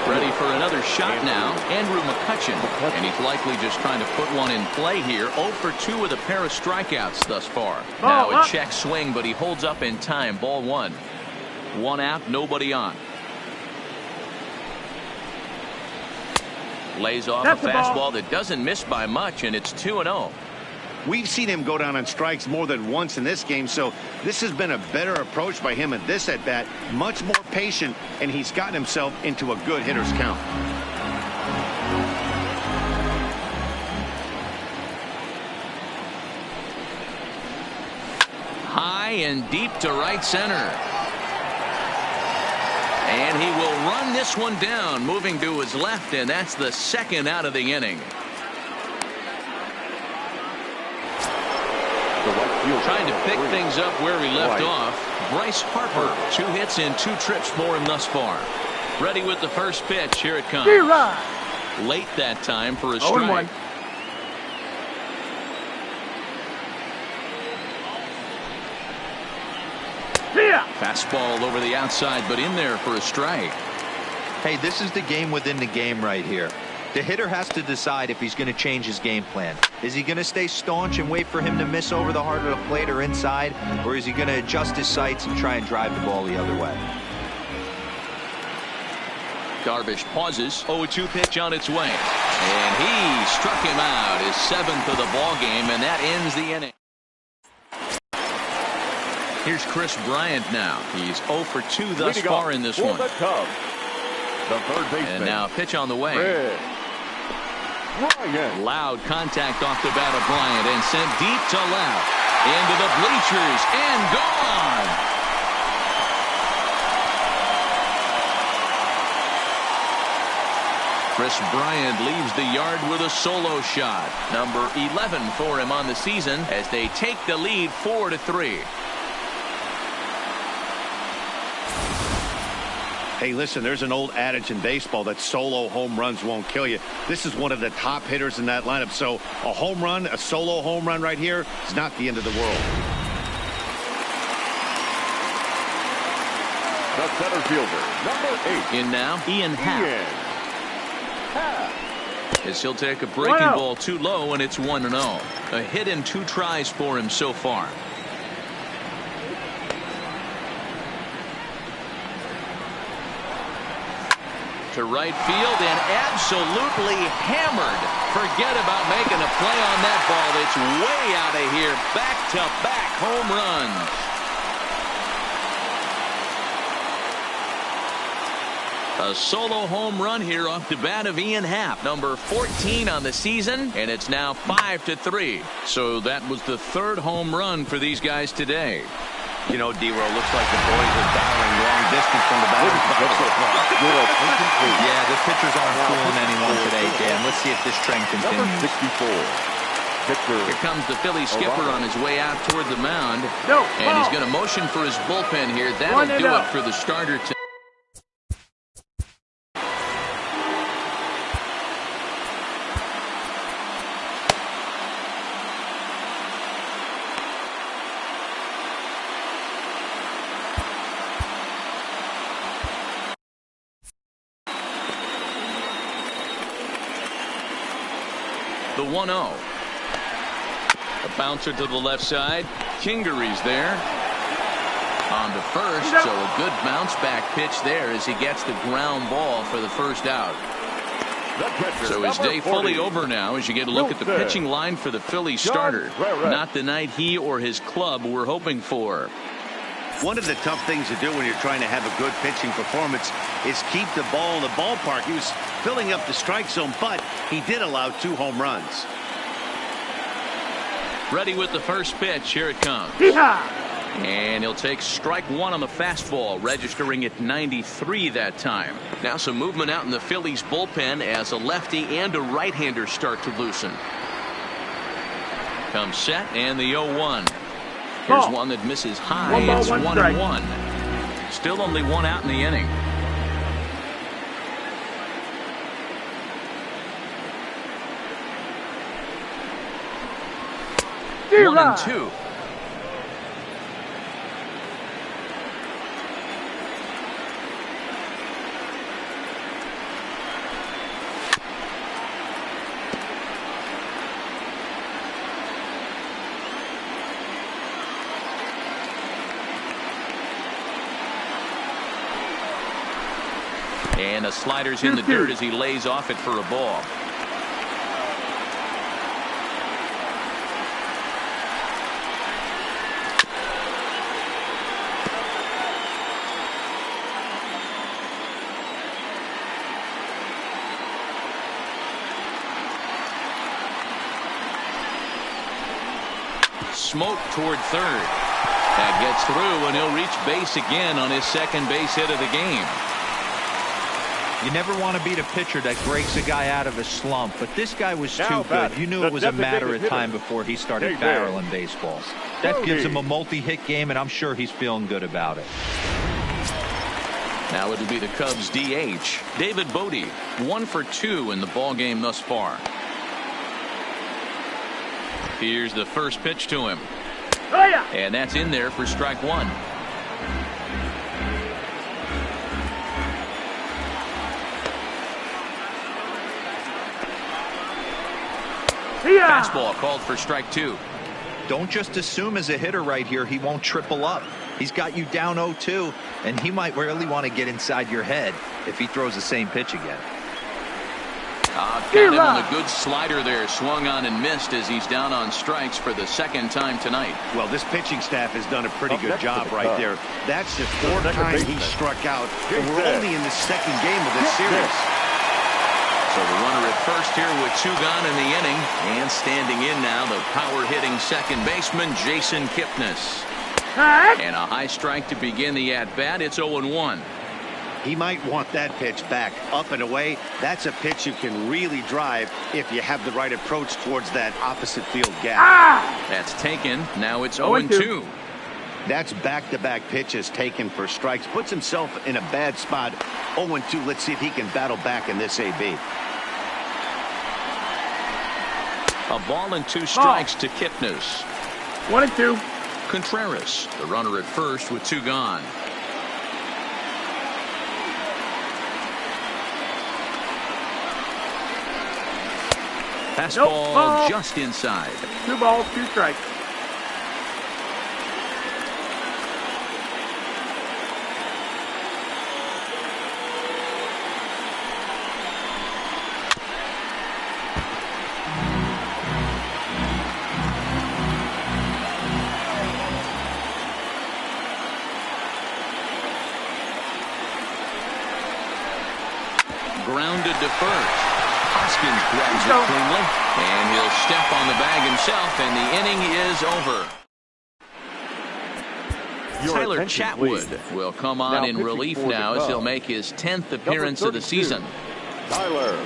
Ready for another shot now, Andrew McCutchen. And he's likely just trying to put one in play here. 0 for 2 with a pair of strikeouts thus far. Now a check swing, but he holds up in time. Ball 1. 1 out, nobody on. Lays off a fastball that doesn't miss by much, and it's 2-0. We've seen him go down on strikes more than once in this game, so this has been a better approach by him at this at-bat. Much more patient, and he's gotten himself into a good hitter's count. High and deep to right center. And he will run this one down, moving to his left, and that's the 2nd out of the inning. Trying to pick things up where he left off. Bryce Harper, 2 hits and 2 trips for him thus far. Ready with the first pitch. Here it comes. Late that time for a strike. Fastball over the outside, but in there for a strike. Hey, this is the game within the game right here. The hitter has to decide if he's going to change his game plan. Is he going to stay staunch and wait for him to miss over the heart of the plate or inside, or is he going to adjust his sights and try and drive the ball the other way? Darvish pauses. 0-2 pitch on its way, and he struck him out, his 7th of the ball game, and that ends the inning. Here's Chris Bryant now. He's 0 for 2 thus far in this one. The third baseman. And now pitch on the way. Loud contact off the bat of Bryant and sent deep to left. Into the bleachers and gone. Chris Bryant leaves the yard with a solo shot. Number 11 for him on the season as they take the lead 4-3. Hey, listen, there's an old adage in baseball that solo home runs won't kill you. This is one of the top hitters in that lineup. So a home run, a solo home run right here is not the end of the world. The center fielder, number 8. In now, Ian Happ. As he'll take a breaking ball too low, and it's 1-0. A hit in 2 tries for him so far. to right field and absolutely hammered. Forget about making a play on that ball. It's way out of here. Back-to-back home runs. A solo home run here off the bat of Ian Happ, number 14 on the season, and it's now 5-3. So that was the third home run for these guys today. You know, D-Row, looks like the boys are dialing long distance from the batter's box. Yeah, the pitchers aren't fooling anyone today, Dan. Let's see if this trend continues. Number 64. Here comes the Phillies skipper on his way out toward the mound. And he's going to motion for his bullpen here. That'll do it for the starter tonight. The 1-0. A bouncer to the left side. Kingery's there. On to first, so a good bounce back pitch there as he gets the ground ball for the first out. So his day fully over now as you get a look at the pitching line for the Phillies starter. Not the night he or his club were hoping for. One of the tough things to do when you're trying to have a good pitching performance is keep the ball in the ballpark. He was filling up the strike zone, but he did allow 2 home runs. Ready with the first pitch. Here it comes. And he'll take strike 1 on the fastball, registering at 93 that time. Now some movement out in the Phillies bullpen as a lefty and a right-hander start to loosen. Comes set and the 0-1. Here's one that misses high. It's 1-1. Still only 1 out in the inning. One and 2. And a slider's in the dirt as he lays off it for a ball. Smoke toward third. That gets through, and he'll reach base again on his second base hit of the game. You never want to beat a pitcher that breaks a guy out of a slump, but this guy was too good. You knew it was a matter of time before he started barreling baseballs. That gives him a multi-hit game, and I'm sure he's feeling good about it. Now it'll be the Cubs DH, David Bodie, 1 for 2 in the ball game thus far. Here's the first pitch to him. And that's in there for strike 1. Fastball called for strike 2. Don't just assume as a hitter right here he won't triple up. He's got you down 0-2, and he might really want to get inside your head if he throws the same pitch again. Got him on a good slider there, swung on and missed as he's down on strikes for the second time tonight. Well, this pitching staff has done a pretty good job right there. That's the 4th time he struck out, and we're only in the second game of this series. So the runner at first here with 2 gone in the inning, and standing in now the power-hitting second baseman Jason Kipnis. And a high strike to begin the at-bat. It's 0-1. He might want that pitch back, up and away. That's a pitch you can really drive if you have the right approach towards that opposite field gap. That's taken. Now it's 0-2. That's back-to-back pitches taken for strikes. Puts himself in a bad spot. 0-2. Let's see if he can battle back in this AB. A ball and 2 strikes to Kipnis. 1-2. Contreras, the runner at first with 2 gone. Fastball just inside. 2 balls, 2 strikes. grounded to first. Hoskins grabs it cleanly, and he'll step on the bag himself, and the inning is over. Tyler Chatwood will come on in relief now as he'll make his 10th appearance of the season. Tyler.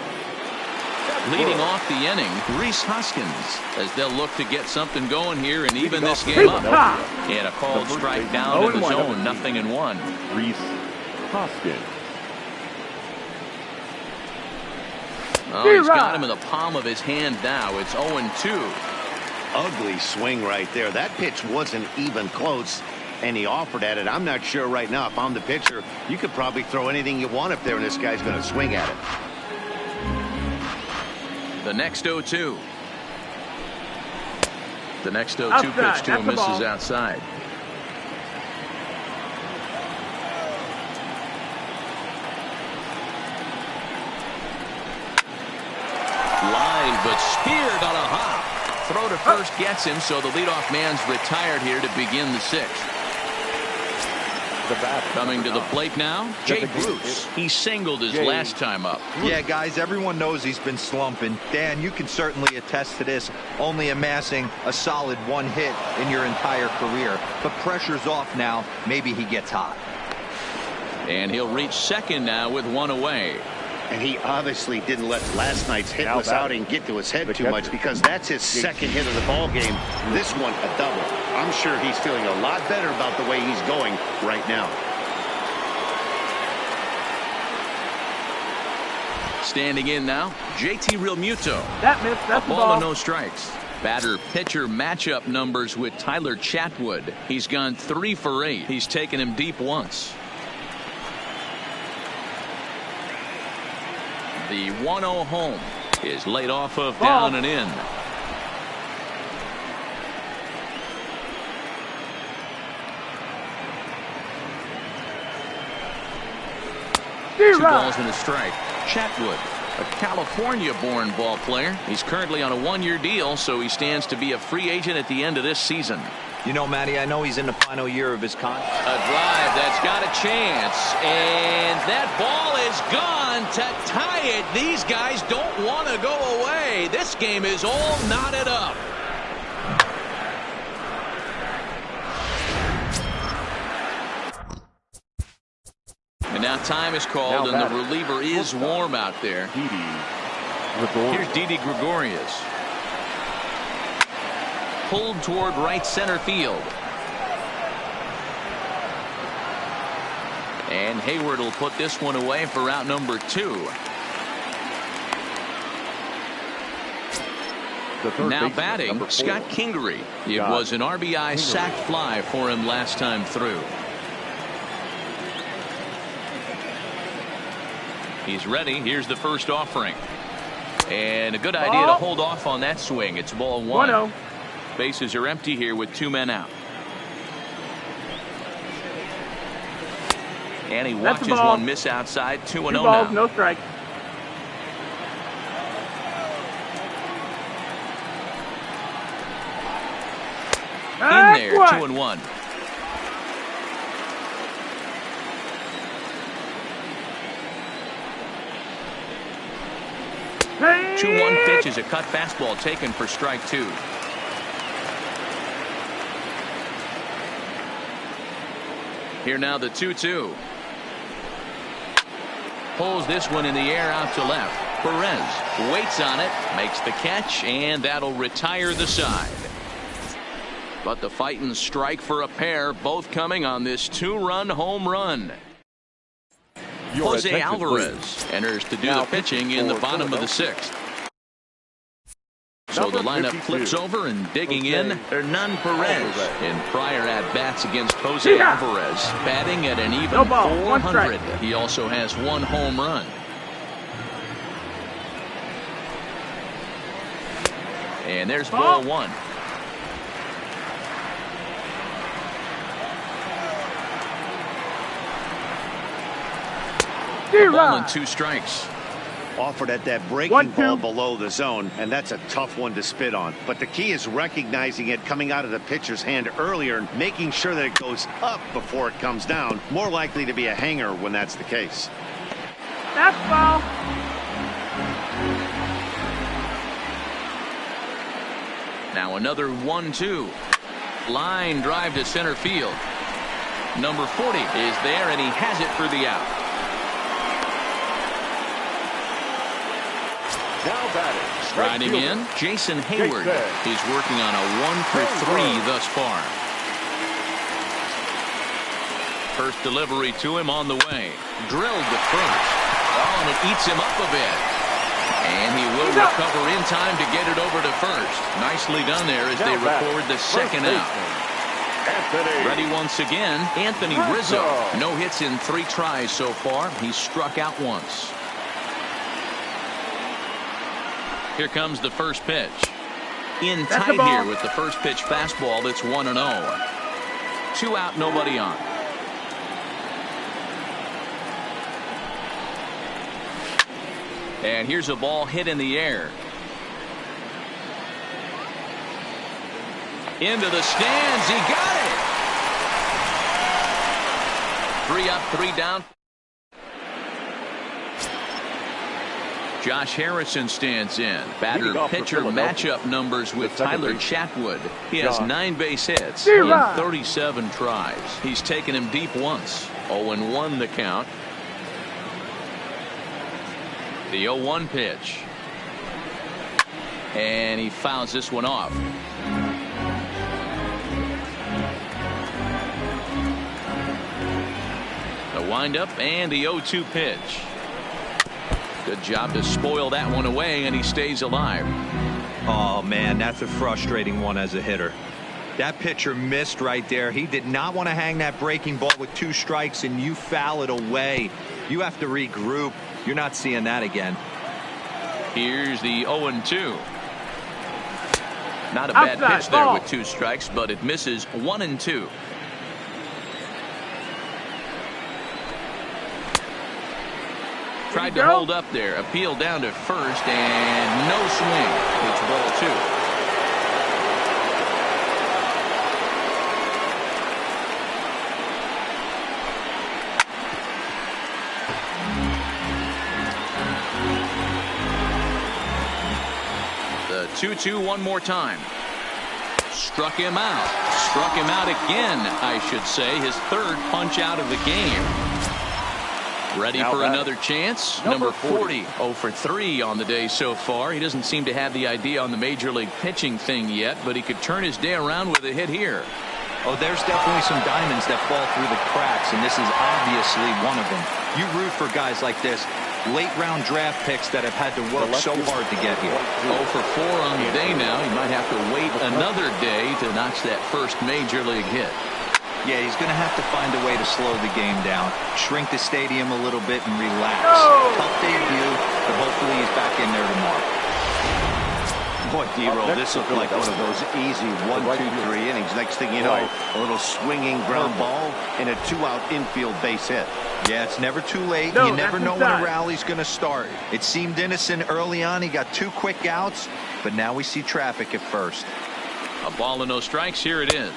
Leading off the inning, Rhys Hoskins, as they'll look to get something going here and even this game up. And a called strike down in the zone, 0-1. Rhys Hoskins. Oh, he's got him in the palm of his hand now. It's 0-2. Ugly swing right there. That pitch wasn't even close, and he offered at it. I'm not sure right now if I'm the pitcher, you could probably throw anything you want up there, and this guy's going to swing at it. The next 0-2. The next 0-2 pitch to him misses outside. Line, but speared on a hop. Throw to first gets him, so the leadoff man's retired here to begin the sixth. Coming to the plate now, Jay Bruce. He singled his last time up. Yeah, guys, everyone knows he's been slumping. Dan, you can certainly attest to this, only amassing a solid 1 hit in your entire career. But pressure's off now. Maybe he gets hot. And he'll reach second now with 1 away. And he obviously didn't let last night's hitless outing get to his head too much, because that's his second hit of the ball game. This one a double. I'm sure he's feeling a lot better about the way he's going right now. Standing in now, JT Realmuto. That missed. That's a ball and no strikes. Batter-pitcher matchup numbers with Tyler Chatwood. He's gone 3 for 8. He's taken him deep once. The 1-0 home is laid off of down and in. Two balls and a strike. Chatwood, a California-born ball player. He's currently on a 1-year deal, so he stands to be a free agent at the end of this season. You know, Matty, I know he's in the final year of his contract. A drive that's got a chance, and that ball is gone to tie it. These guys don't want to go away. This game is all knotted up. And now time is called, and the reliever is warm out there. Here's Didi Gregorius. Pulled toward right center field. And Hayward will put this one away for out number 2. Now batting, Scott Kingery. It was an RBI sac fly for him last time through. He's ready. Here's the first offering. And a good idea to hold off on that swing. It's ball 1. Bases are empty here with 2 men out. And he watches one miss outside. 2-0 now. No strike. In there, 2-1. Hey. 2-1 pitch is a cut fastball taken for strike 2. Here now the 2-2. Pulls this one in the air out to left. Perez waits on it, makes the catch, and that'll retire the side. But the fighting strike for a pair, both coming on this 2-run home run. Jose Alvarez enters to do the pitching in the bottom of the 6th. So the lineup flips over, and digging in, Hernan Perez. In prior at-bats against Jose Alvarez, batting at an even 400. He also has 1 home run. And there's ball 1. A ball and 2 strikes. Offered at that breaking ball below the zone, and that's a tough one to spit on. But the key is recognizing it coming out of the pitcher's hand earlier and making sure that it goes up before it comes down. More likely to be a hanger when that's the case. That's ball. Now another 1-2. Line drive to center field. Number 40 is there, and he has it for the out. Now batting. Riding in, Jason Hayward. He's working on a 1-for-3 thus far. First delivery to him on the way. Drilled to first. Oh, and it eats him up a bit. And he will recover in time to get it over to first. Nicely done there as they record the second out. Ready once again, Anthony Rizzo. No hits in 3 tries so far. He's struck out once. Here comes the first pitch. In tight here with the first pitch fastball. That's 1-0. 2 out, nobody on. And here's a ball hit in the air. Into the stands. He got it. 3 up, 3 down. Josh Harrison stands in. Batter pitcher matchup numbers with Tyler Chatwood. He has 9 base hits in 37 tries. He's taken him deep once. 0-1 the count. The 0-1 pitch. And he fouls this one off. The windup and the 0-2 pitch. Good job to spoil that one away, and he stays alive. Oh, man, that's a frustrating one as a hitter. That pitcher missed right there. He did not want to hang that breaking ball with 2 strikes, and you foul it away. You have to regroup. You're not seeing that again. Here's the 0-2. Not a bad pitch there with 2 strikes, but it misses 1-2. Tried to hold up there. Appeal down to first, and no swing. It's ball 2. The 2-2 one more time. Struck him out. Struck him out again, I should say. His 3rd punch out of the game. Ready for another chance. Number 40. 0-for-3 on the day so far. He doesn't seem to have the idea on the major league pitching thing yet, but he could turn his day around with a hit here. Oh, there's definitely some diamonds that fall through the cracks, and this is obviously one of them. You root for guys like this. Late round draft picks that have had to work so hard to get here. 0-for-4 on the day now. He might have to wait another day to notch that first major league hit. Yeah, he's going to have to find a way to slow the game down, shrink the stadium a little bit, and relax. Tough debut, but hopefully he's back in there tomorrow. Boy, D-Roll, this looked like one of those easy 1, 2, 3 innings. Next thing you know, a little swinging ground ball and a 2-out infield base hit. Yeah, it's never too late. You never know when a rally's going to start. It seemed innocent early on. He got 2 quick outs, but now we see traffic at first. A ball and no strikes. Here it is.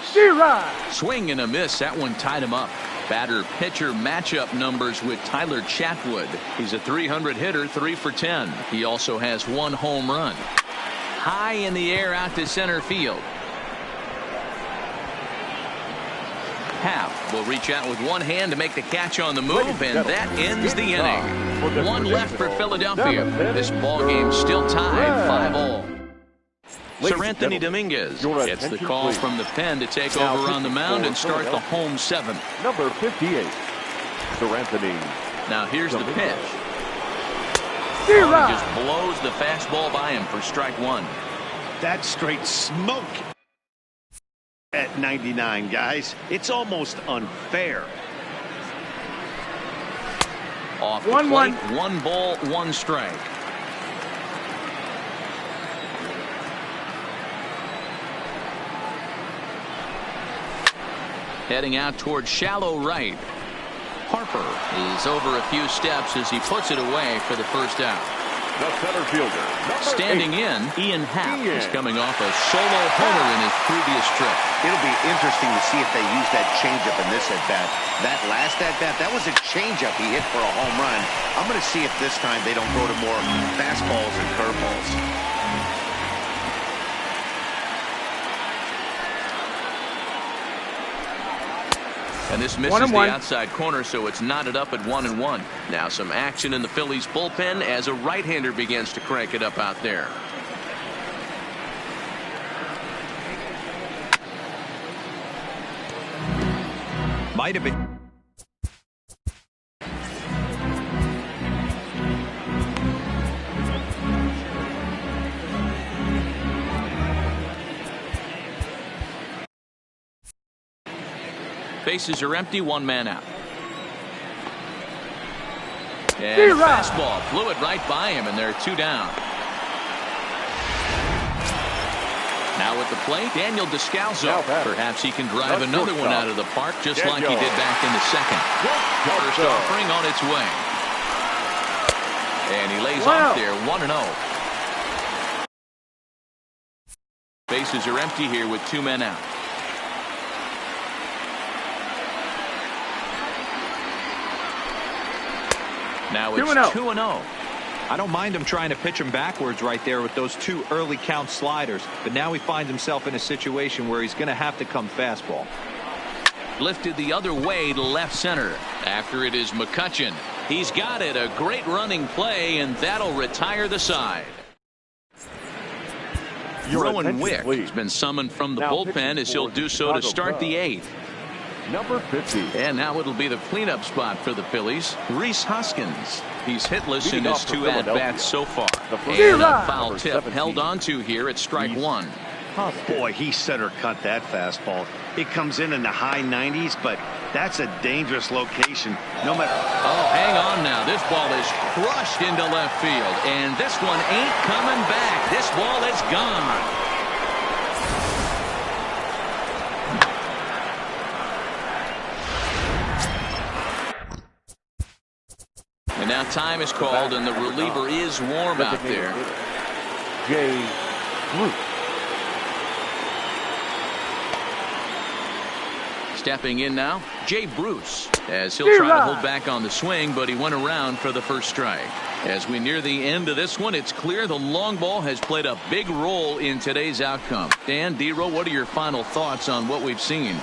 Swing and a miss. That one tied him up. Batter pitcher matchup numbers with Tyler Chatwood. He's a 300 hitter, 3 for 10. He also has 1 home run. High in the air out to center field. Half will reach out with 1 hand to make the catch on the move, and that ends the inning. 1 left for Philadelphia. This ball game still tied 5-all. Sir Anthony Dominguez gets the call from the pen to take over on the mound and start the home 7th. Number 58, Sir Anthony. Now here's the pitch. He just blows the fastball by him for strike 1. That's straight smoke at 99, guys. It's almost unfair. Off the plate, 1 ball, 1 strike. Heading out towards shallow right. Harper is over a few steps as he puts it away for the first out. The center fielder, standing in, Ian Happ is coming off a solo homer in his previous trip. It'll be interesting to see if they use that changeup in this at-bat. That last at-bat, that was a changeup he hit for a home run. I'm going to see if this time they don't go to more fastballs and curveballs. And this misses the outside corner, so it's knotted up at 1-1. Now some action in the Phillies bullpen as a right-hander begins to crank it up out there. Might have been. Bases are empty, one man out. And fastball flew it right by him, and they're 2 down. Now at the plate, Daniel Descalzo. Perhaps he can drive another one out of the park, just like he did back in the second. First offering on its way. And he lays off there, 1-0. Bases are empty here with 2 men out. Now it's 2-0. I don't mind him trying to pitch him backwards right there with those 2 early count sliders, but now he finds himself in a situation where he's going to have to come fastball. Lifted the other way to left center. After it is McCutchen. He's got it. A great running play, and that'll retire the side. Rowan Wick has been summoned from the bullpen as he'll do so to start the 8th. Number 50. And now it'll be the cleanup spot for the Phillies. Rhys Hoskins. He's hitless in his 2 at-bats so far. And a foul tip held on to here at strike 1. Boy, he center cut that fastball. It comes in the high 90s, but that's a dangerous location. No matter. Oh, hang on now. This ball is crushed into left field. And this one ain't coming back. This ball is gone. And now time is called, and the reliever is warm out there. Jay Bruce. Stepping in now, Jay Bruce, as he'll try to hold back on the swing, but he went around for the first strike. As we near the end of this one, it's clear the long ball has played a big role in today's outcome. Dan, D-Row, what are your final thoughts on what we've seen?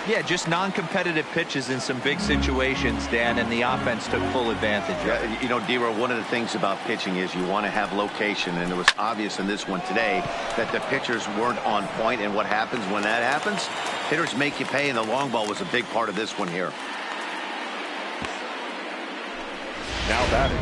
Yeah, just non-competitive pitches in some big situations, Dan, and the offense took full advantage of it. You know, D-Row, one of the things about pitching is you want to have location, and it was obvious in this one today that the pitchers weren't on point, and what happens when that happens? Hitters make you pay, and the long ball was a big part of this one here. Now batting,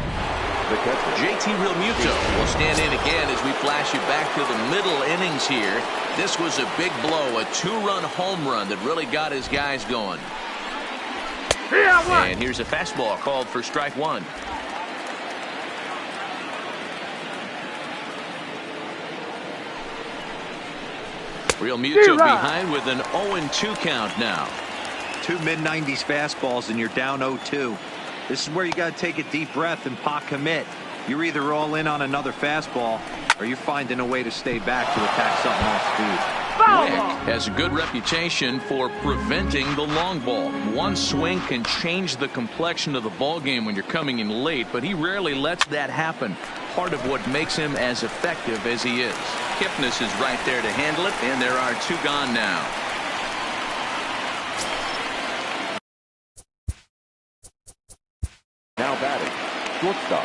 the catcher. JT Realmuto will stand in again as we flash you back to the middle innings here. This was a big blow, a 2-run home run that really got his guys going. And here's a fastball called for strike 1. Realmuto behind with an 0-2 count now. 2 mid-90s fastballs and you're down 0-2. This is where you got to take a deep breath and pot commit. You're either all in on another fastball or you're finding a way to stay back to attack something off speed. Wick has a good reputation for preventing the long ball. One swing can change the complexion of the ball game when you're coming in late, but he rarely lets that happen. Part of what makes him as effective as he is. Kipnis is right there to handle it, and there are 2 gone now. Now batting, shortstop,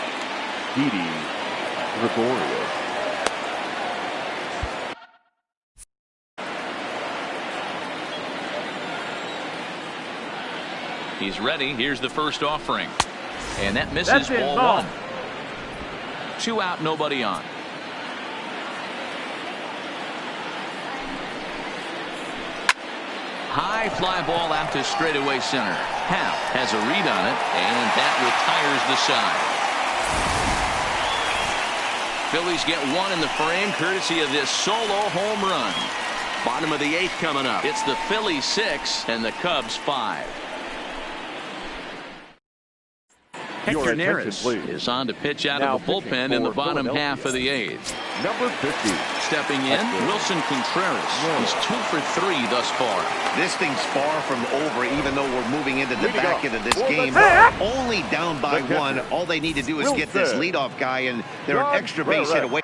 Didi Gregorius. He's ready. Here's the first offering. And that misses ball 1. 2 out, nobody on. High fly ball out to straightaway center. Happ has a read on it, and that retires the side. Phillies get 1 in the frame courtesy of this solo home run. Bottom of the 8th coming up. It's the Phillies 6 and the Cubs 5. Hector Neris is on to pitch out of the bullpen in the bottom half of the 8th. Number 50. Stepping in, Wilson Contreras. He's 2 for 3 thus far. This thing's far from over, even though we're moving into the back end of this game. Only down by 1. All they need to do is get this leadoff guy, and they're an extra base hit away.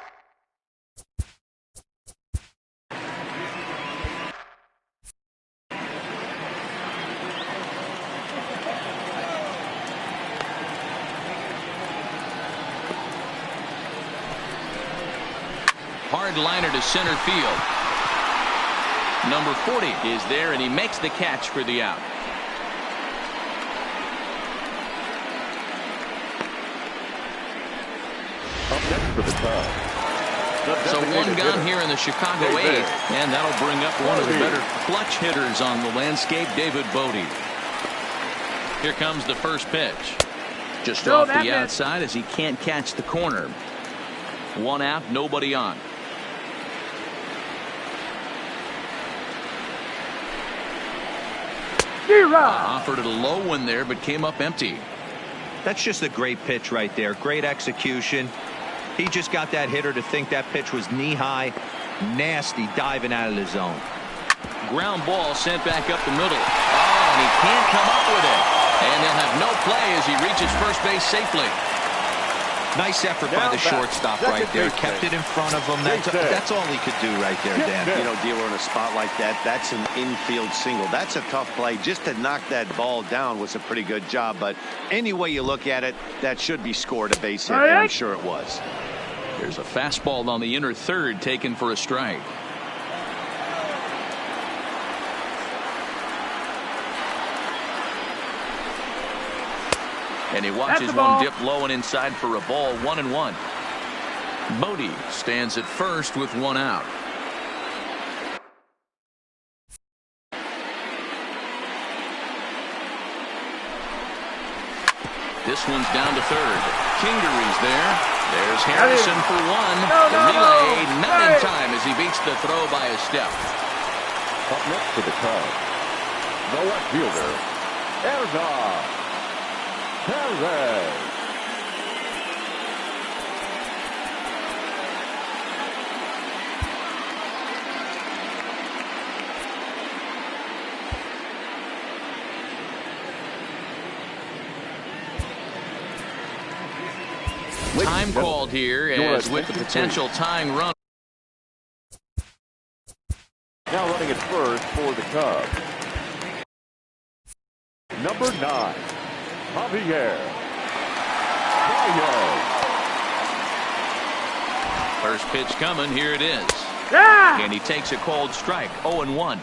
hard liner to center field. Number 40 is there, and he makes the catch for the out. Up next for the Cubs. So one gone here in the Chicago 8th, and that'll bring up one of the better clutch hitters on the landscape, David Bodie. Here comes the first pitch. Just off the outside as he can't catch the corner. One out, nobody on. Offered it a low one there, but came up empty. That's just a great pitch right there. Great execution. He just got that hitter to think that pitch was knee-high. Nasty diving out of the zone. Ground ball sent back up the middle. Oh, and he can't come up with it. And they'll have no play as he reaches first base safely. Nice effort by the shortstop right there. Kept it in front of him. That's all he could do right there, Dan. You know, dealer in a spot like that, that's an infield single. That's a tough play. Just to knock that ball down was a pretty good job. But any way you look at it, that should be scored a base hit. And I'm sure it was. There's a fastball on the inner third taken for a strike. And he watches one dip low and inside for a ball. 1-1. Bodie stands at first with one out. This one's down to third. Kingery's there. There's Harrison for one. The relay not in time as he beats the throw by a step. Up next for the Cubs, the left fielder, Erdogan. Perez. Time called here as with the potential tying run. Now running at first for the Cubs, number 9, Javier. First pitch coming. Here it is. And he takes a cold strike. 0-1.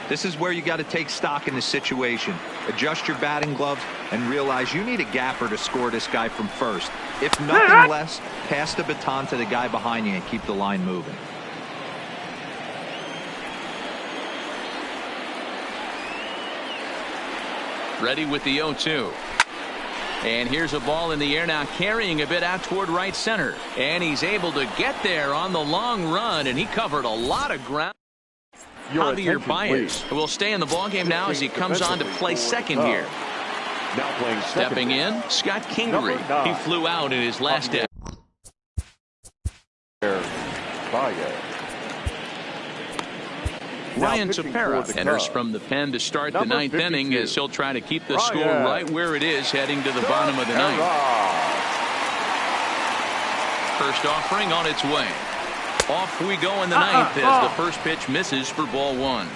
This is where you got to take stock in the situation. Adjust your batting gloves and realize you need a gapper to score this guy from first. If nothing less, pass the baton to the guy behind you and keep the line moving. Ready with the 0-2. And here's a ball in the air now, carrying a bit out toward right center. And he's able to get there on the long run, and he covered a lot of ground. Javier Baez will stay in the ballgame now as he comes on to play second here. Now playing stepping in, Scott Kingery. He flew out in his last day. Ryan Tepera enters from the pen to start the ninth inning as he'll try to keep the score right where it is heading to the bottom of the ninth. First offering on its way. Off we go in the ninth as the first pitch misses for ball one.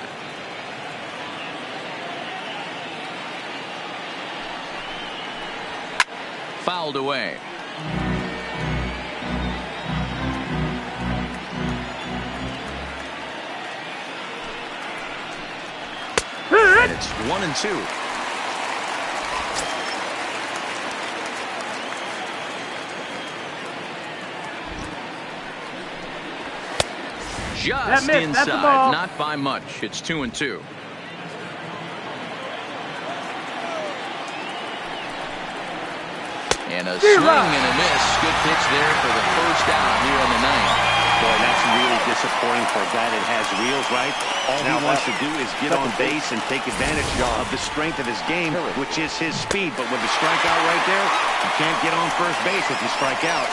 Fouled away. And it's 1-2. Just inside, not by much. It's 2-2. And a swing and a miss. Good pitch there for the first out here in the ninth. Boy, that's really disappointing for a guy that has wheels, right? All he wants to do is get on base and take advantage of the strength of his game, which is his speed. But with the strikeout right there, you can't get on first base if you strike out.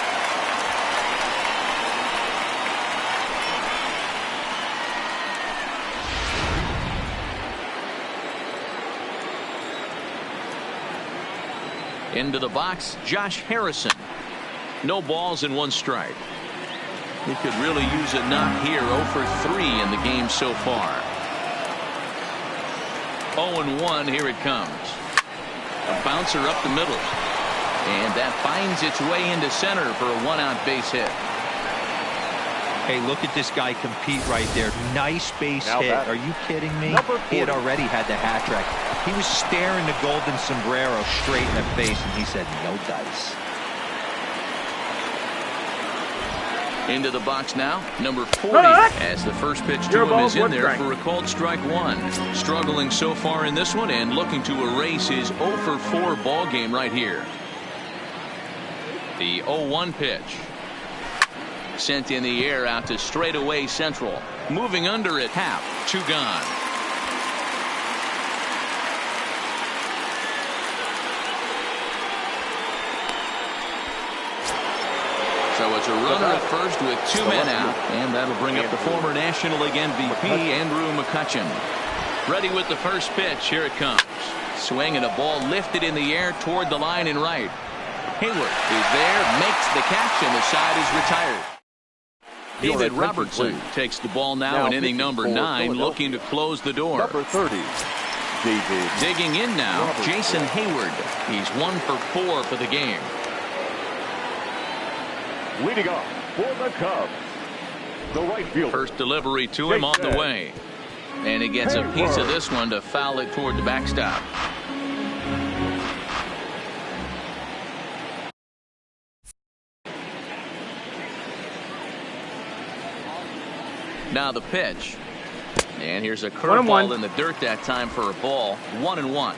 Into the box, Josh Harrison. No balls and one strike. He could really use a knock here. 0 for 3 in the game so far. 0-1. Here it comes. A bouncer up the middle. And that finds its way into center for a one-out base hit. Hey, look at this guy compete right there. Nice base Now hit. batter. Are you kidding me? He had 40. already had the hat trick. He was staring the golden sombrero straight in the face, and he said, no dice. Into the box now, number 40, as the first pitch to him is in there for a called strike one. Struggling so far in this one and looking to erase his 0 for 4 ball game right here. The 0-1 pitch. Sent in the air out to straightaway central. Moving under it, half, 2 gone. So it's a runner at first with 2 men out, and that'll bring up the former National League MVP, Andrew McCutchen. Ready with the first pitch. Here it comes. Swing and a ball lifted in the air toward the line and right. Hayward is there, makes the catch, and the side is retired. David Robertson takes the ball now in inning number 9, looking to close the door. Number 30, David. Digging in now, Robertson. Jason Hayward. He's 1 for 4 for the game. Leading off for the Cubs, the right fielder. First delivery to him on the way. And he gets a piece of this one to foul it toward the backstop. Now the pitch. And here's a curveball in the dirt that time for a ball. 1-1.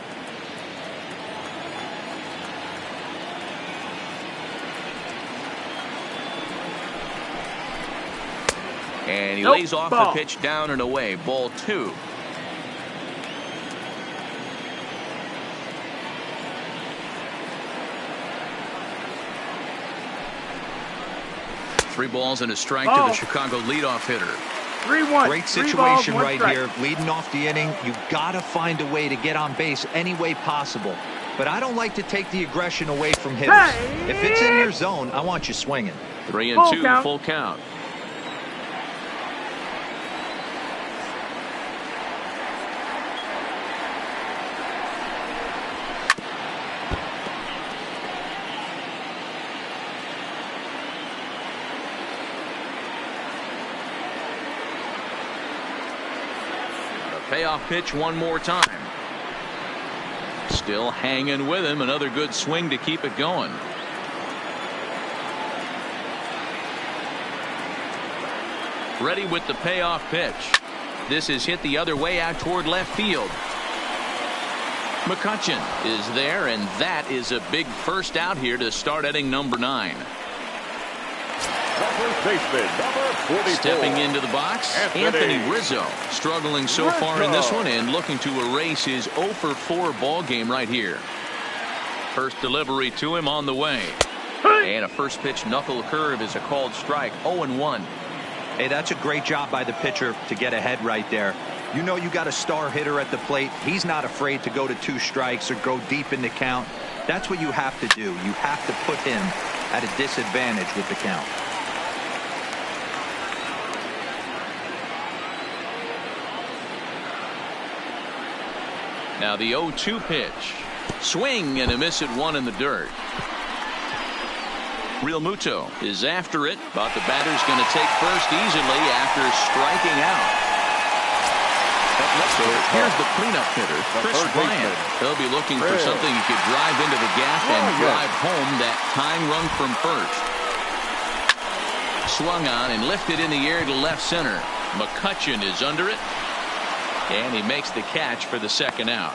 And he lays off the pitch down and away. Ball 2. Three balls and a strike to the Chicago leadoff hitter. 3-1. Great situation right here. Leading off the inning, you've got to find a way to get on base any way possible. But I don't like to take the aggression away from hitters. Hey! If it's in your zone, I want you swinging. 3-2, full count. Payoff pitch one more time. Still hanging with him. Another good swing to keep it going. Ready with the payoff pitch. This is hit the other way out toward left field. McCutchen is there, and that is a big first out here to start inning number 9. First baseman, number 44. Stepping into the box, Anthony Rizzo. Struggling so far in this one and looking to erase his 0 for 4 ball game right here. First delivery to him on the way. And a first pitch knuckle curve is a called strike. 0-1. Hey, that's a great job by the pitcher to get ahead right there. You know you got a star hitter at the plate. He's not afraid to go to 2 strikes or go deep in the count. That's what you have to do. You have to put him at a disadvantage with the count. Now the 0-2 pitch. Swing and a miss at 1 in the dirt. Real Muto is after it, but the batter's going to take first easily after striking out. So here's the cleanup hitter, Chris Bryant. He'll be looking for something he could drive into the gap and drive home that tying run from first. Swung on and lifted in the air to left center. McCutchen is under it. And he makes the catch for the second out.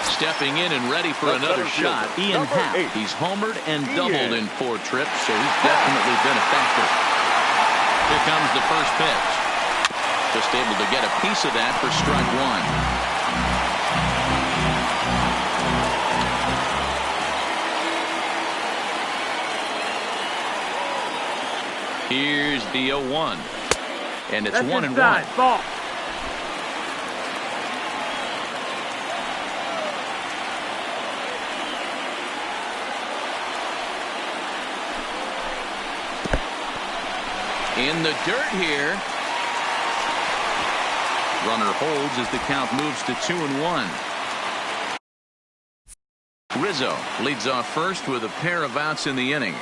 Stepping in and ready for another shot, Ian Happ. He's homered and doubled in 4 trips, so he's definitely been a factor. Here comes the first pitch. Just able to get a piece of that for strike 1. Here's the 0-1. And it's 1-1. Ball. In the dirt here. Runner holds as the count moves to 2-1. Rizzo leads off first with a pair of outs in the inning.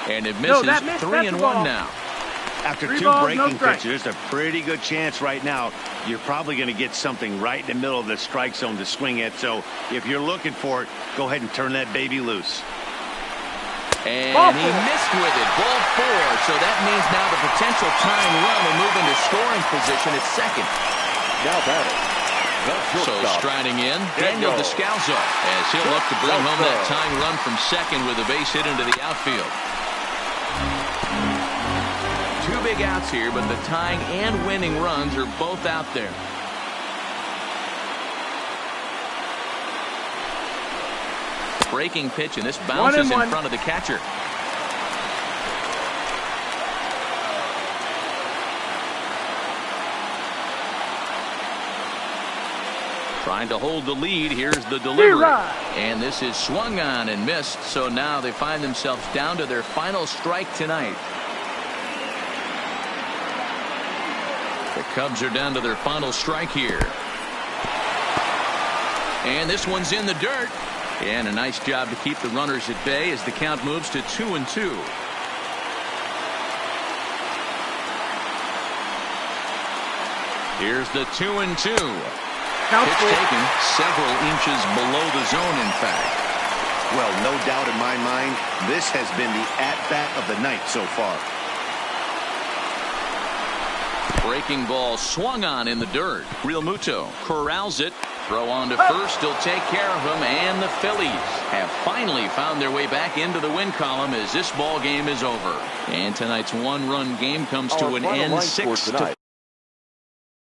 And it misses. 3-1 now. After 3 two balls, breaking no strike. pitches, there's a pretty good chance right now you're probably going to get something right in the middle of the strike zone to swing at. So if you're looking for it, go ahead and turn that baby loose. And he missed with it. Ball 4. So that means now the potential tying run will move into scoring position at second. Now batting. So striding in, Daniel Descalzo, as he'll look to bring home that tying run from second with a base hit into the outfield. 2 big outs here, but the tying and winning runs are both out there. Breaking pitch, and this bounces in front of the catcher. Trying to hold the lead. Here's the delivery. And this is swung on and missed. So now they find themselves down to their final strike tonight. The Cubs are down to their final strike here. And this one's in the dirt. And a nice job to keep the runners at bay as the count moves to 2-2. Here's the 2-2. Pitch taken several inches below the zone, in fact. Well, no doubt in my mind, this has been the at-bat of the night so far. Breaking ball swung on in the dirt. Real Muto corrals it. Throw on to first. He'll take care of him. And the Phillies have finally found their way back into the win column as this ball game is over. And tonight's one-run game comes to an end 6-4.